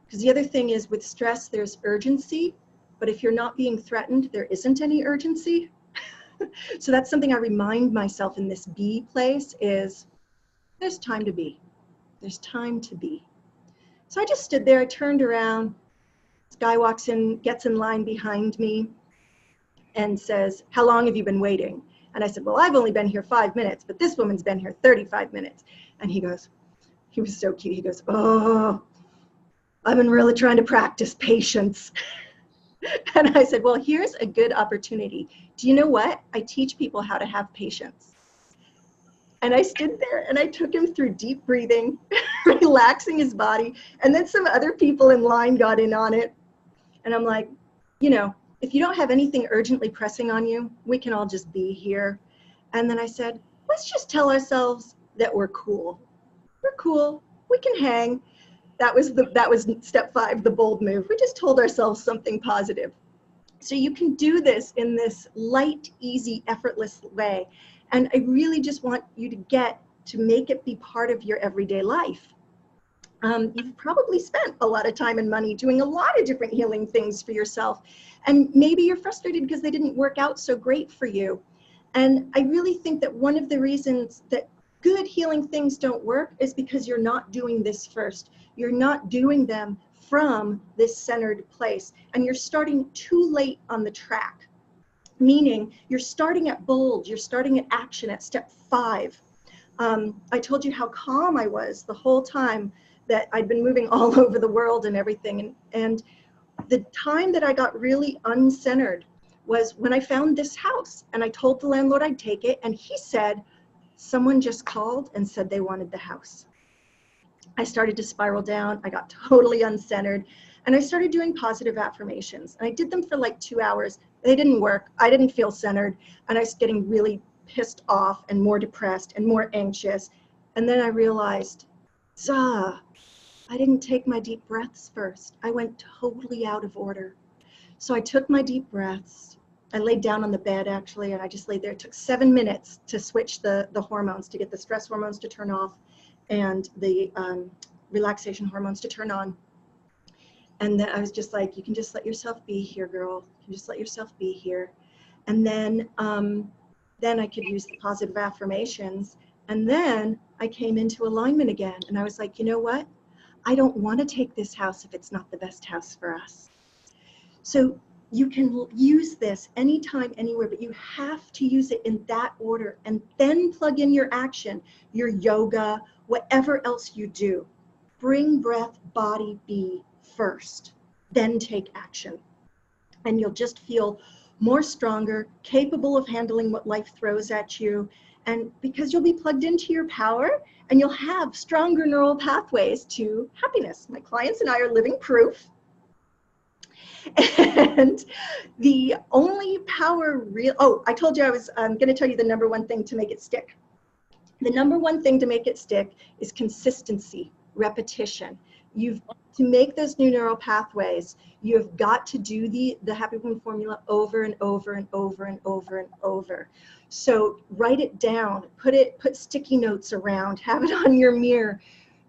Because the other thing is with stress, there's urgency. But if you're not being threatened, there isn't any urgency. So that's something I remind myself in this be place is there's time to be. There's time to be. So I just stood there, I turned around. This guy walks in, gets in line behind me and says, "How long have you been waiting?" And I said, "Well, I've only been here 5 minutes, but this woman's been here 35 minutes. And he goes, he was so cute. He goes, "Oh, I've been really trying to practice patience." And I said, "Well, here's a good opportunity. Do you know what? I teach people how to have patience." And I stood there and I took him through deep breathing, relaxing his body. And then some other people in line got in on it. And I'm like, you know, if you don't have anything urgently pressing on you, we can all just be here. And then I said, let's just tell ourselves that we're cool. We're cool. We can hang. That was step 5, the bold move. We just told ourselves something positive. So you can do this in this light, easy, effortless way. And I really just want you to get to make it be part of your everyday life. You've probably spent a lot of time and money doing a lot of different healing things for yourself. And maybe you're frustrated because they didn't work out so great for you. And I really think that one of the reasons that good healing things don't work is because you're not doing this first. You're not doing them from this centered place. And you're starting too late on the track. Meaning you're starting at bold, you're starting at action at step 5. I told you how calm I was the whole time that I'd been moving all over the world and everything. And the time that I got really uncentered was when I found this house and I told the landlord I'd take it. And he said, someone just called and said they wanted the house. I started to spiral down. I got totally uncentered. And I started doing positive affirmations. And I did them for like 2 hours. They didn't work. I didn't feel centered. And I was getting really pissed off and more depressed and more anxious. And then I realized, I didn't take my deep breaths first. I went totally out of order. So I took my deep breaths. I laid down on the bed actually, and I just laid there. It took 7 minutes to switch the hormones, to get the stress hormones to turn off and the relaxation hormones to turn on. And then I was just like, you can just let yourself be here, girl. You can just let yourself be here. And then I could use the positive affirmations. And then I came into alignment again. And I was like, you know what? I don't want to take this house if it's not the best house for us. So you can use this anytime, anywhere, but you have to use it in that order and then plug in your action, your yoga, whatever else you do. Bring breath, body, be first, then take action. And you'll just feel more stronger, capable of handling what life throws at you. And because you'll be plugged into your power and you'll have stronger neural pathways to happiness. My clients and I are living proof. And the only power I told you I was going to tell you the number one thing to make it stick. The number one thing to make it stick is consistency, repetition. To make those new neural pathways, you have got to do the Happy Woman formula over and over and over and over and over. So write it down, put sticky notes around, have it on your mirror,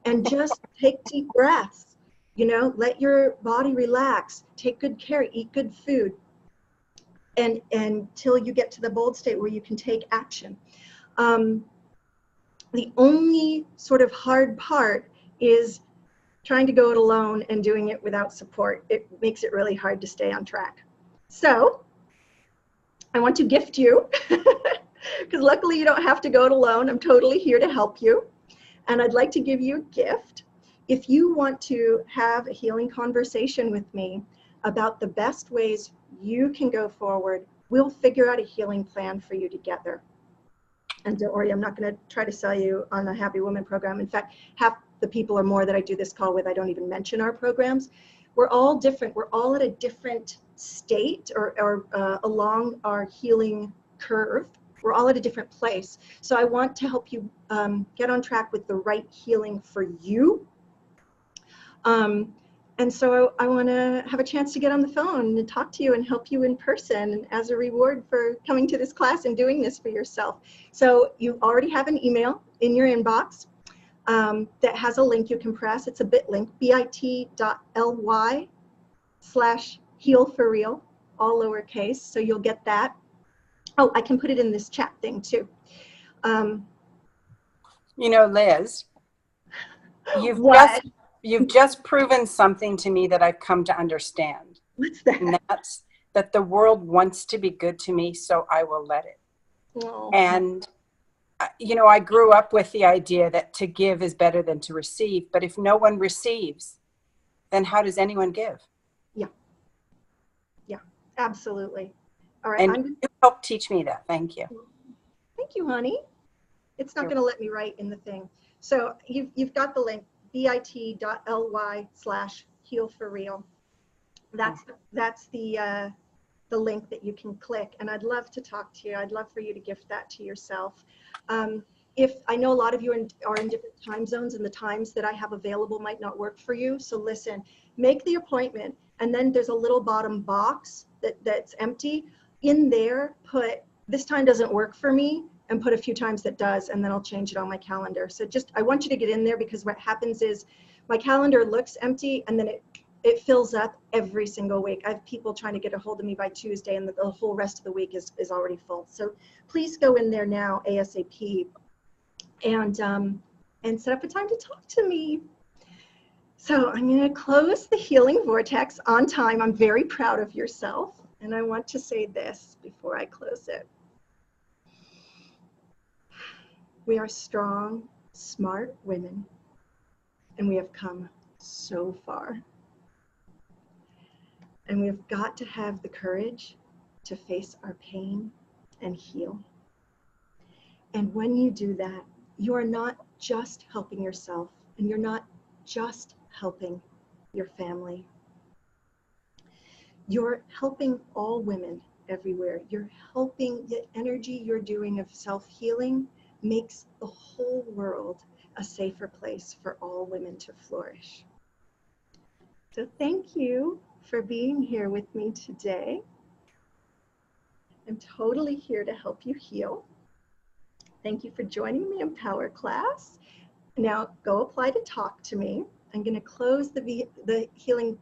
and just take deep breaths. You know, let your body relax, take good care, eat good food, and until you get to the bold state where you can take action. The only sort of hard part is trying to go it alone and doing it without support. It makes it really hard to stay on track. So I want to gift you, because luckily you don't have to go it alone. I'm totally here to help you. And I'd like to give you a gift. If you want to have a healing conversation with me about the best ways you can go forward, we'll figure out a healing plan for you together. And don't worry, I'm not going to try to sell you on a Happy Woman program. In fact, half the people or more that I do this call with, I don't even mention our programs. We're all different. We're all at a different state or along our healing curve. We're all at a different place. So I want to help you get on track with the right healing for you. And so I want to have a chance to get on the phone and talk to you and help you in person as a reward for coming to this class and doing this for yourself. So you already have an email in your inbox that has a link you can press. It's a bit link, bit.ly/heal4real, all lowercase. So you'll get that. Oh, I can put it in this chat thing too. You know, Liz, What? you've just proven something to me that I've come to understand. What's that? And that's that the world wants to be good to me, so I will let it. Oh. And, you know, I grew up with the idea that to give is better than to receive. But if no one receives, then how does anyone give? Yeah, absolutely. All right. And you helped teach me that. Thank you. Thank you, honey. It's not going to let me write in the thing. So you've got the link, bit.ly/heal4real. That's the link that you can click, and I'd love to talk to you. I'd love for you to gift that to yourself. If I know a lot of you are in different time zones, and the times that I have available might not work for you, so listen, make the appointment, and then there's a little bottom box that's empty. In there, put this time doesn't work for me, and put a few times that does, and then I'll change it on my calendar. So I want you to get in there, because what happens is my calendar looks empty, and then it fills up every single week. I have people trying to get a hold of me by Tuesday, and the whole rest of the week is already full. So please go in there now, ASAP, and set up a time to talk to me. So I'm going to close the healing vortex on time. I'm very proud of yourself, and I want to say this before I close it. We are strong, smart women, and we have come so far. And we've got to have the courage to face our pain and heal. And when you do that, you are not just helping yourself, and you're not just helping your family. You're helping all women everywhere. You're helping the energy you're doing of self-healing makes the whole world a safer place for all women to flourish. So thank you for being here with me today. I'm totally here to help you heal. Thank you for joining me in Power Class. Now go apply to talk to me. I'm going to close the healing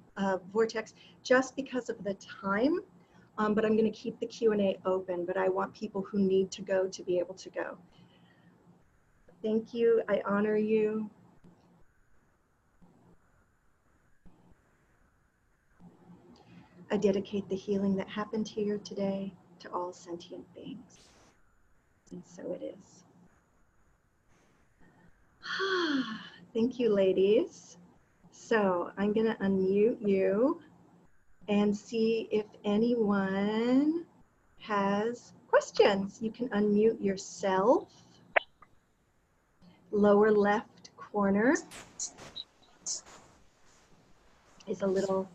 vortex just because of the time, but I'm going to keep the Q&A open, but I want people who need to go to be able to go. Thank you. I honor you. I dedicate the healing that happened here today to all sentient beings. And so it is. Thank you, ladies. So I'm going to unmute you and see if anyone has questions. You can unmute yourself. Lower left corner is a little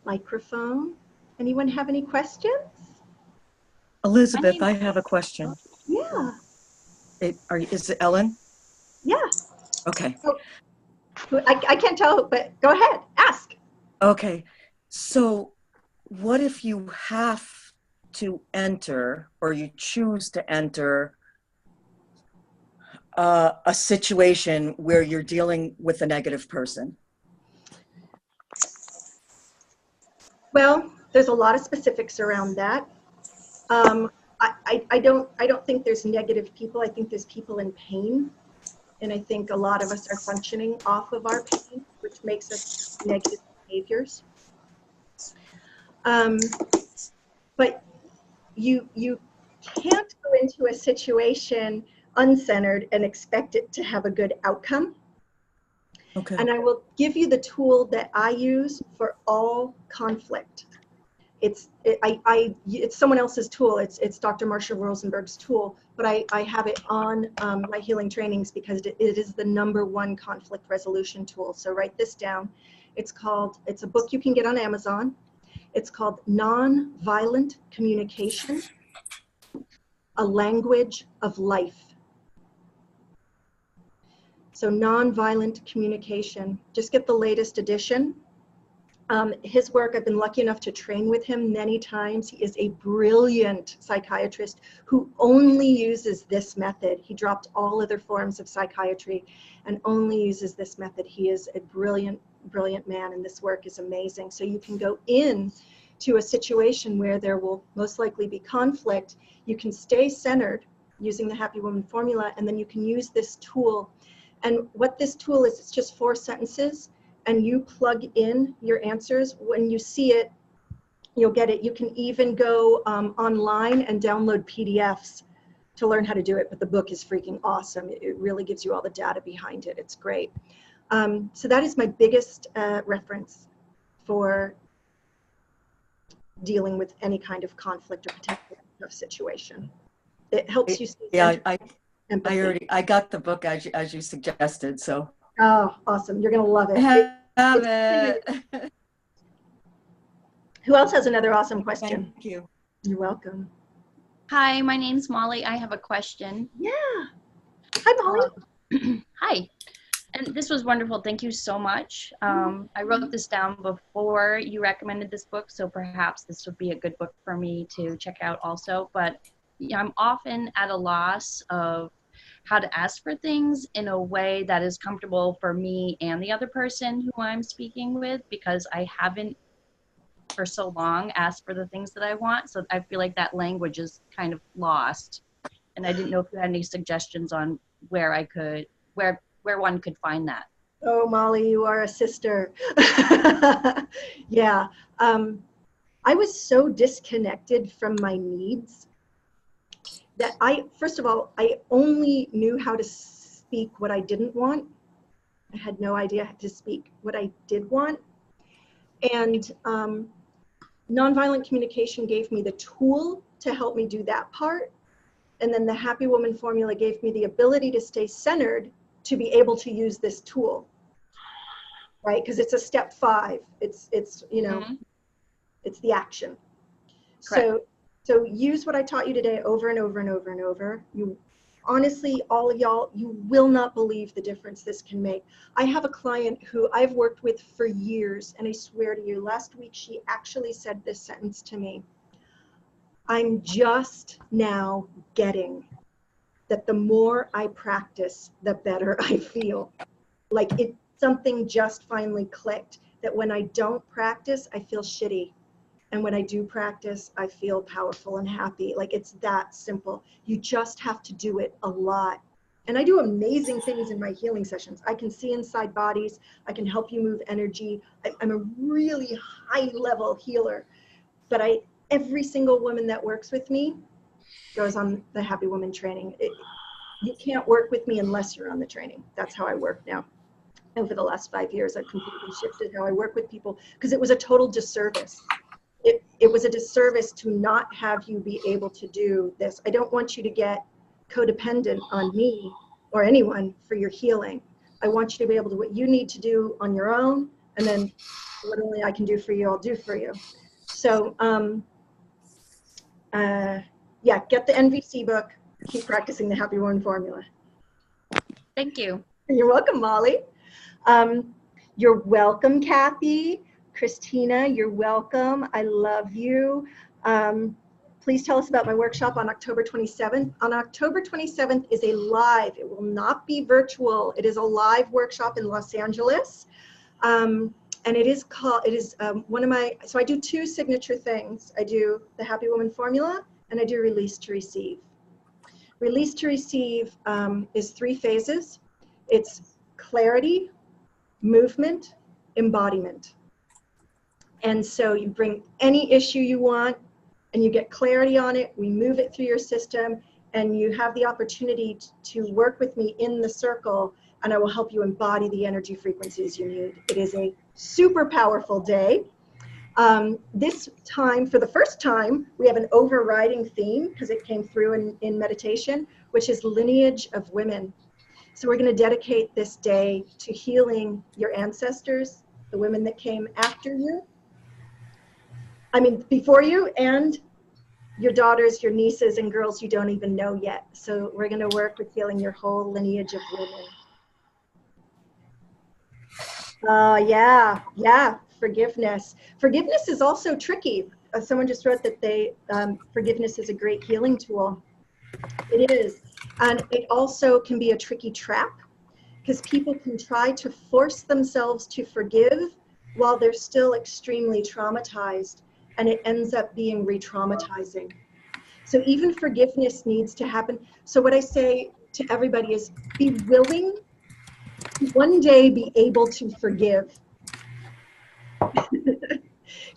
microphone. Anyone have any questions? Elizabeth, I have a question. Yeah. Is it Ellen? Yeah. Okay. I can't tell, but go ahead, ask. Okay. So what if you have to enter, or you choose to enter a situation where you're dealing with a negative person? Well, there's a lot of specifics around that. I don't think there's negative people. I think there's people in pain. And I think a lot of us are functioning off of our pain, which makes us negative behaviors. But you can't go into a situation uncentered and expect it to have a good outcome. Okay. And I will give you the tool that I use for all conflict. It's someone else's tool. It's Dr. Marsha Rosenberg's tool, but I have it on my healing trainings because it is the #1 conflict resolution tool. So write this down. It's a book you can get on Amazon. It's called Nonviolent Communication, A Language of Life. So nonviolent communication. Just get the latest edition. His work, I've been lucky enough to train with him many times. He is a brilliant psychiatrist who only uses this method. He dropped all other forms of psychiatry and only uses this method. He is a brilliant, brilliant man, and this work is amazing. So you can go in to a situation where there will most likely be conflict. You can stay centered using the Happy Woman formula, and then you can use this tool. And what this tool is, it's just 4 sentences. And you plug in your answers. When you see it, you'll get it. You can even go online and download PDFs to learn how to do it, but the book is freaking awesome. It really gives you all the data behind it. It's great. So that is my biggest reference for dealing with any kind of conflict or potential situation. It helps you see empathy. I got the book as you suggested, so. Oh, awesome. You're going to love it. Have it. Who else has another awesome question? Thank you. You're welcome. Hi, my name's Molly. I have a question. Yeah. Hi, Molly. Hi. And this was wonderful. Thank you so much. I wrote this down before you recommended this book, so perhaps this would be a good book for me to check out also. But I'm often at a loss of how to ask for things in a way that is comfortable for me and the other person who I'm speaking with, because I haven't for so long asked for the things that I want. So I feel like that language is kind of lost. And I didn't know if you had any suggestions on where one could find that. Oh, Molly, you are a sister. Yeah. I was so disconnected from my needs that first of all, I only knew how to speak what I didn't want. I had no idea how to speak what I did want. And nonviolent communication gave me the tool to help me do that part. And then the Happy Woman formula gave me the ability to stay centered to be able to use this tool, right? Because it's a step 5. It's you know, it's the action. Correct. So use what I taught you today over and over and over and over. You honestly, all of y'all, you will not believe the difference this can make. I have a client who I've worked with for years, and I swear to you, last week she actually said this sentence to me. I'm just now getting that the more I practice, the better I feel. Like something just finally clicked, that when I don't practice, I feel shitty. And when I do practice, I feel powerful and happy. Like, it's that simple. You just have to do it a lot. And I do amazing things in my healing sessions. I can see inside bodies. I can help you move energy. I'm a really high level healer. But every single woman that works with me goes on the Happy Woman training. You can't work with me unless you're on the training. That's how I work now. Over the last 5 years, I've completely shifted how I work with people, because it was a total disservice. It was a disservice to not have you be able to do this. I don't want you to get codependent on me or anyone for your healing. I want you to be able to do what you need to do on your own, and then what only I can do for you, I'll do for you. So, yeah, get the NVC book, keep practicing the Happy Woman formula. Thank you. You're welcome, Molly. You're welcome, Kathy. Christina, you're welcome. I love you. Please tell us about my workshop on October 27th. On October 27th is a live, it will not be virtual. It is a live workshop in Los Angeles. And it is one of my, so I do 2 signature things. I do the Happy Woman formula, and I do Release to Receive. Release to Receive is 3 phases. It's clarity, movement, embodiment. And so you bring any issue you want and you get clarity on it. We move it through your system, and you have the opportunity to work with me in the circle, and I will help you embody the energy frequencies you need. It is a super powerful day. This time, for the first time, we have an overriding theme, because it came through in meditation, which is lineage of women. So we're going to dedicate this day to healing your ancestors, the women that came after you. I mean, before you, and your daughters, your nieces, and girls you don't even know yet. So we're going to work with healing your whole lineage of women. Yeah, forgiveness. Forgiveness is also tricky. Someone just wrote that forgiveness is a great healing tool. It is. And it also can be a tricky trap because people can try to force themselves to forgive while they're still extremely traumatized, and it ends up being re-traumatizing. So even forgiveness needs to happen. So what I say to everybody is be willing to one day be able to forgive.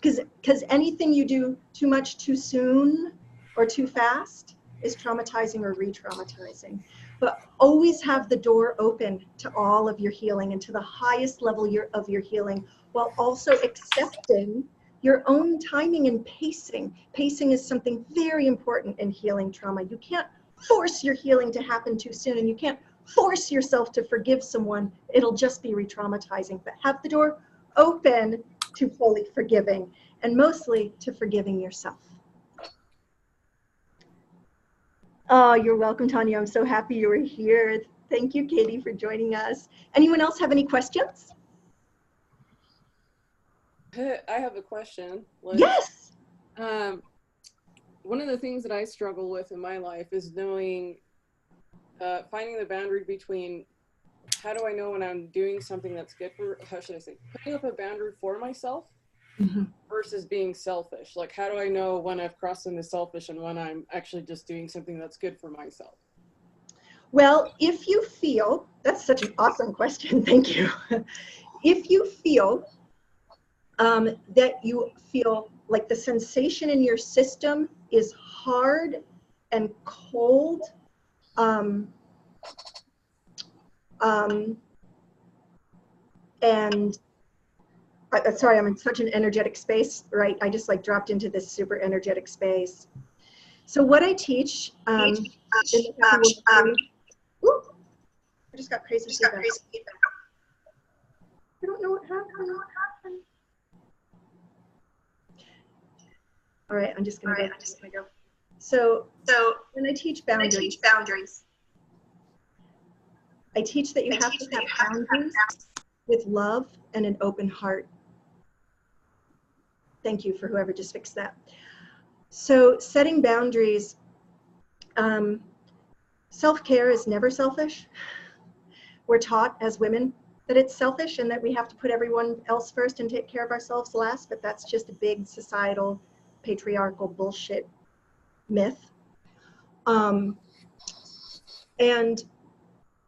Because anything you do too much too soon or too fast is traumatizing or re-traumatizing. But always have the door open to all of your healing and to the highest level of your healing, while also accepting your own timing and pacing. Pacing is something very important in healing trauma. You can't force your healing to happen too soon, and you can't force yourself to forgive someone. It'll just be re-traumatizing. But have the door open to fully forgiving, and mostly to forgiving yourself. Oh, you're welcome, Tanya. I'm so happy you were here. Thank you, Katie, for joining us. Anyone else have any questions? I have a question. Yes. One of the things that I struggle with in my life is knowing, finding the boundary between how do I know when I'm doing something that's good for, how should I say, putting up a boundary for myself versus being selfish. Like, how do I know when I've crossed into selfish and when I'm actually just doing something that's good for myself? Well, if you feel, that's such an awesome question, thank you. If you feel that you feel like the sensation in your system is hard and cold, and sorry, I'm in such an energetic space, right? I just like dropped into this super energetic space. So what I teach, I just got crazy feedback. I don't know what happened. All right, I'm just gonna go. So when I teach boundaries, I teach that you have to have boundaries with love and an open heart. Thank you for whoever just fixed that. So setting boundaries, self-care is never selfish. We're taught as women that it's selfish and that we have to put everyone else first and take care of ourselves last, but that's just a big societal patriarchal bullshit myth. And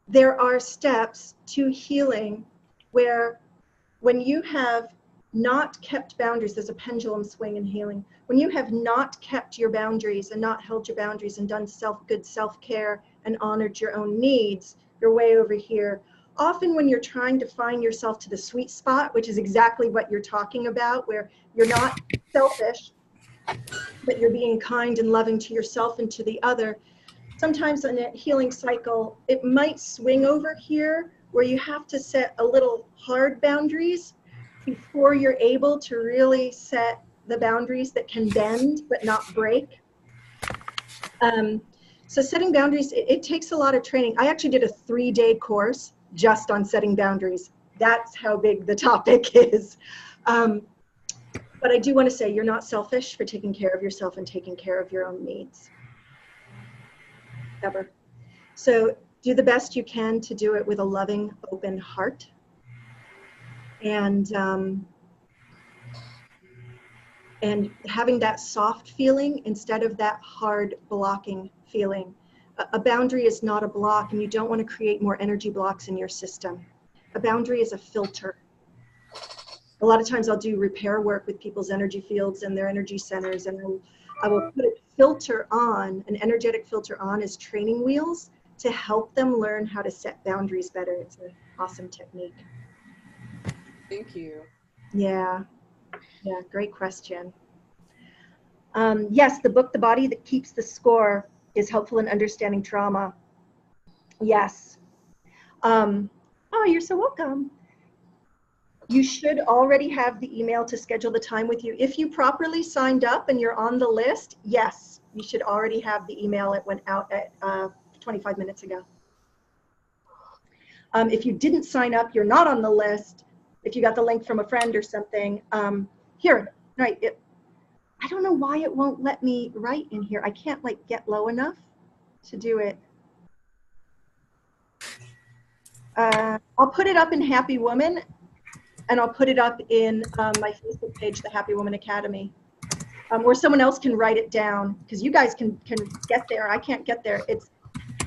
there are steps to healing where when you have not kept boundaries, there's a pendulum swing in healing. When you have not kept your boundaries and not held your boundaries and done good self-care and honored your own needs, you're way over here. Often when you're trying to find yourself to the sweet spot, which is exactly what you're talking about, where you're not selfish, but you're being kind and loving to yourself and to the other, sometimes in a healing cycle, it might swing over here where you have to set a little hard boundaries before you're able to really set the boundaries that can bend but not break. So setting boundaries, it takes a lot of training. I actually did a 3-day course just on setting boundaries. That's how big the topic is. But I do want to say you're not selfish for taking care of yourself and taking care of your own needs. Ever. So do the best you can to do it with a loving, open heart. And having that soft feeling instead of that hard blocking feeling. A boundary is not a block, and you don't want to create more energy blocks in your system. A boundary is a filter. A lot of times I'll do repair work with people's energy fields and their energy centers, and I will put a filter on, an energetic filter on as training wheels to help them learn how to set boundaries better. It's an awesome technique. Thank you. Yeah, great question. Yes, the book, The Body That Keeps the Score, is helpful in understanding trauma. Yes. Oh, you're so welcome. You should already have the email to schedule the time with you. If you properly signed up and you're on the list, yes, you should already have the email. It went out at 25 minutes ago. If you didn't sign up, you're not on the list, if you got the link from a friend or something. Here, right, I don't know why it won't let me write in here. I can't like get low enough to do it. I'll put it up in Happy Woman, and I'll put it up in my Facebook page, the Happy Woman Academy, where someone else can write it down, because you guys can get there. I can't get there. It's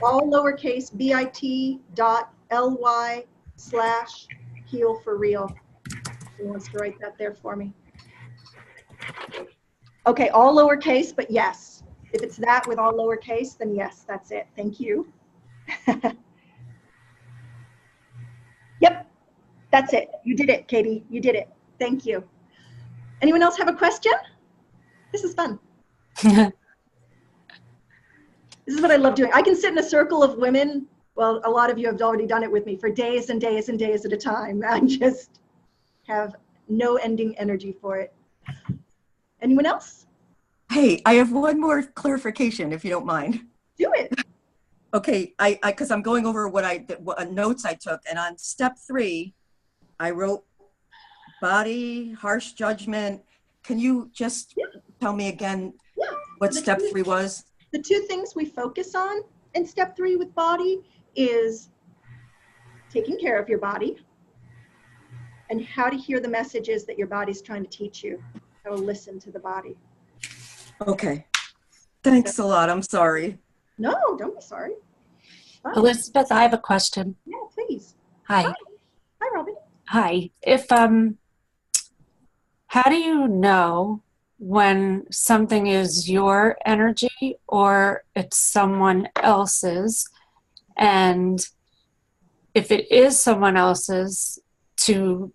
all lowercase bit.ly/heal4real. Who wants to write that there for me? Okay, all lowercase, but yes. If it's that with all lowercase, then yes, that's it. Thank you. Yep, that's it. You did it, Katie. You did it. Thank you. Anyone else have a question? This is fun. This is what I love doing. I can sit in a circle of women. Well, a lot of you have already done it with me for days and days and days at a time. I just have no ending energy for it. Anyone else? Hey, I have one more clarification, if you don't mind. Do it. Okay, because I'm going over what notes I took, and on step 3, I wrote body, harsh judgment. Can you just tell me again what step 3 was? The 2 things we focus on in step 3 with body is taking care of your body and how to hear the messages that your body's trying to teach you, how to listen to the body. Okay. Thanks a lot. I'm sorry. No, don't be sorry. Fine. Elizabeth, I have a question. Yeah, please. Hi. Hi, Robin. Hi. How do you know when something is your energy or it's someone else's? And if it is someone else's, to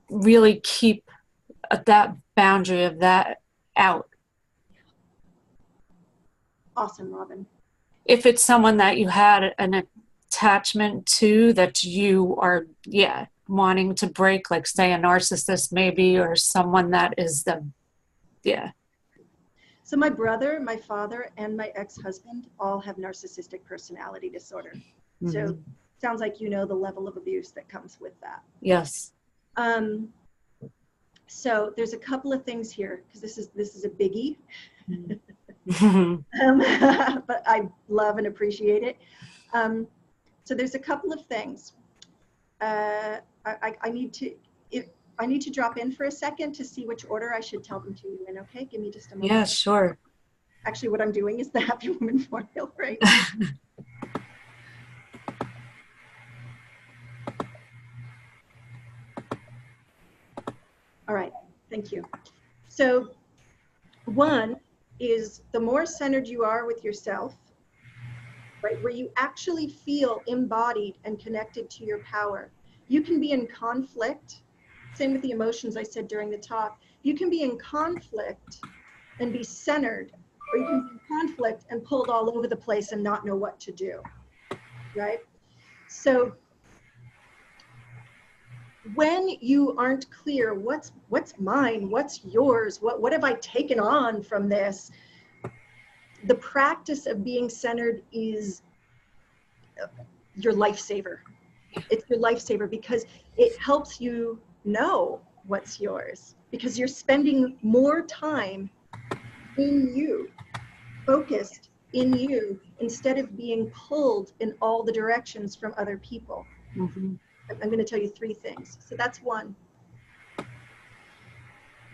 really keep that boundary of that out. Awesome, Robin. If it's someone that you had an attachment to that you are, wanting to break, like say a narcissist maybe, or someone that is So my brother, my father, and my ex-husband all have narcissistic personality disorder. Mm-hmm. So sounds like you know the level of abuse that comes with that. Yes. So there's a couple of things here, because this is a biggie. But I love and appreciate it. So there's a couple of things. I need to drop in for a second to see which order I should tell them to you in. Okay, give me just a moment. Yeah, sure. Actually, what I'm doing is the Happy Woman formula, right? All right, thank you. So one is the more centered you are with yourself, right, where you actually feel embodied and connected to your power. You can be in conflict, same with the emotions I said during the talk. You can be in conflict and be centered, or you can be in conflict and pulled all over the place and not know what to do, right? So when you aren't clear, what's mine, what's yours, what have I taken on from this, the practice of being centered is your lifesaver. It's your lifesaver because it helps you know what's yours, because you're spending more time in you, focused in you, instead of being pulled in all the directions from other people. Mm-hmm. I'm going to tell you 3 things. So that's one.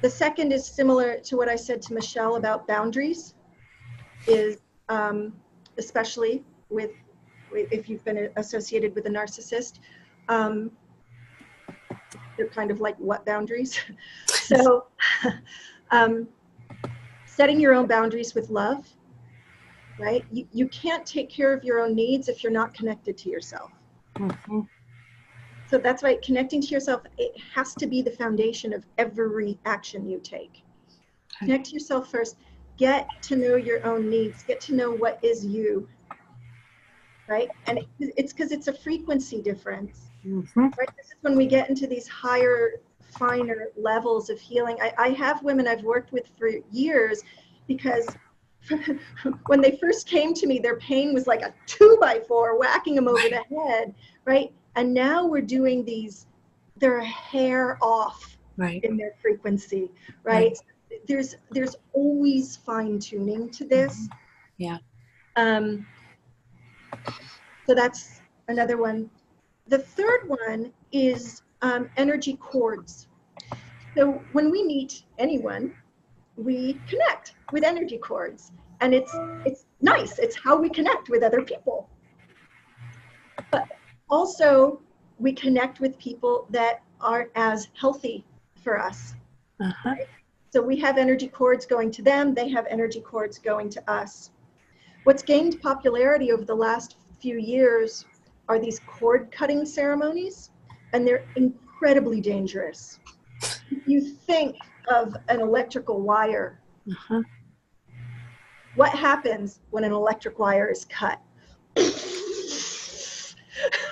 The second is similar to what I said to Michelle about boundaries, is especially with if you've been associated with a narcissist, they're kind of like what boundaries? So setting your own boundaries with love, right? You can't take care of your own needs if you're not connected to yourself. Mm-hmm. So that's why connecting to yourself, it has to be the foundation of every action you take. Connect to yourself first. Get to know your own needs. Get to know what is you, right? And it's because it's a frequency difference, Mm-hmm. right? This is when we get into these higher, finer levels of healing. I have women I've worked with for years, because when they first came to me, their pain was like a 2x4 whacking them over the head, right? And now we're doing these they're a hair off Right. in their frequency, right? There's always fine tuning to this. Yeah. So that's another one. The third one is energy cords. So when we meet anyone, we connect with energy cords, and it's nice. It's how we connect with other people. But also, we connect with people that aren't as healthy for us. Uh-huh. So we have energy cords going to them, they have energy cords going to us. What's gained popularity over the last few years are these cord cutting ceremonies, and they're incredibly dangerous. If you think of an electrical wire, Uh-huh. what happens when an electric wire is cut?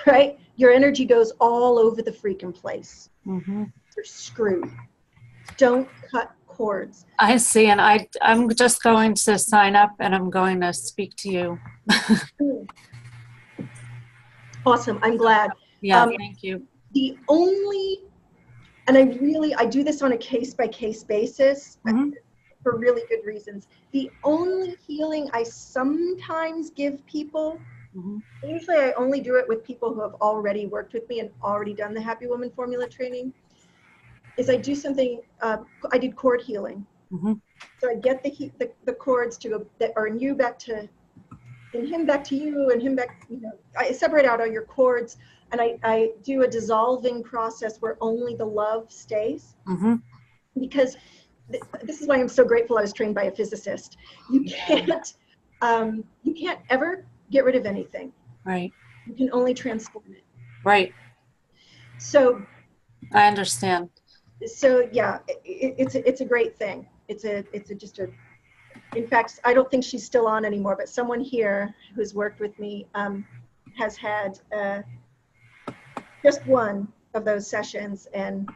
Right? Your energy goes all over the freaking place. Mm-hmm. You're screwed. Don't cut cords. I see, and I'm just going to sign up, and I'm going to speak to you. Awesome. I'm glad. Yeah, thank you. The only, and I do this on a case-by-case basis Mhm. for really good reasons. The only healing I sometimes give people, Mhm. usually I only do it with people who have already worked with me and already done the Happy Woman Formula training, is I do something, I did cord healing. Mhm. So I get the cords to go, that are in you back to, in him back to you, and him back, you know, I separate out all your cords, and I do a dissolving process where only the love stays. Mhm. Because this is why I'm so grateful I was trained by a physicist. You can't ever get rid of anything. Right. You can only transform it. Right. So I understand. yeah, it's a great thing. In fact, I don't think she's still on anymore, but someone here who's worked with me has had just one of those sessions and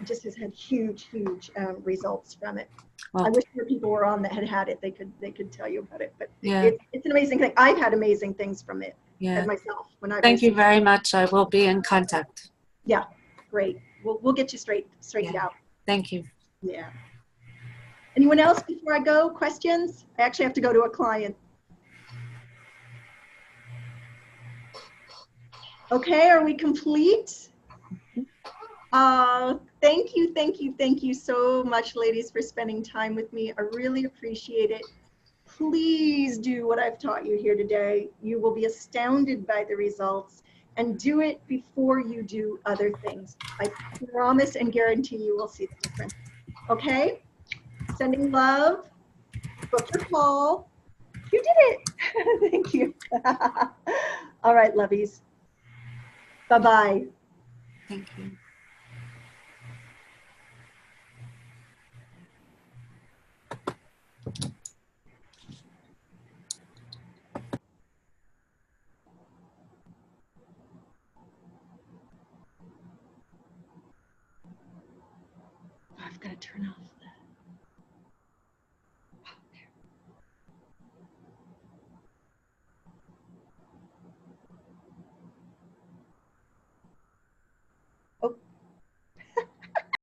just has had huge results from it. Well, I wish more people were on that had it. They could tell you about it. But Yeah. it's an amazing thing. I've had amazing things from it yeah. myself. When I Thank you very much. I will be in contact. Yeah, great. We'll get you straightened out. Thank you. Yeah. Anyone else before I go? Questions? I actually have to go to a client. Okay, are we complete? Thank you so much, ladies, for spending time with me. I really appreciate it. Please do what I've taught you here today. You will be astounded by the results, and do it before you do other things. I promise and guarantee you will see the difference. Okay? Sending love. Book your call. You did it. Thank you. All right, lovies. Bye-bye. Thank you. I've got to turn off.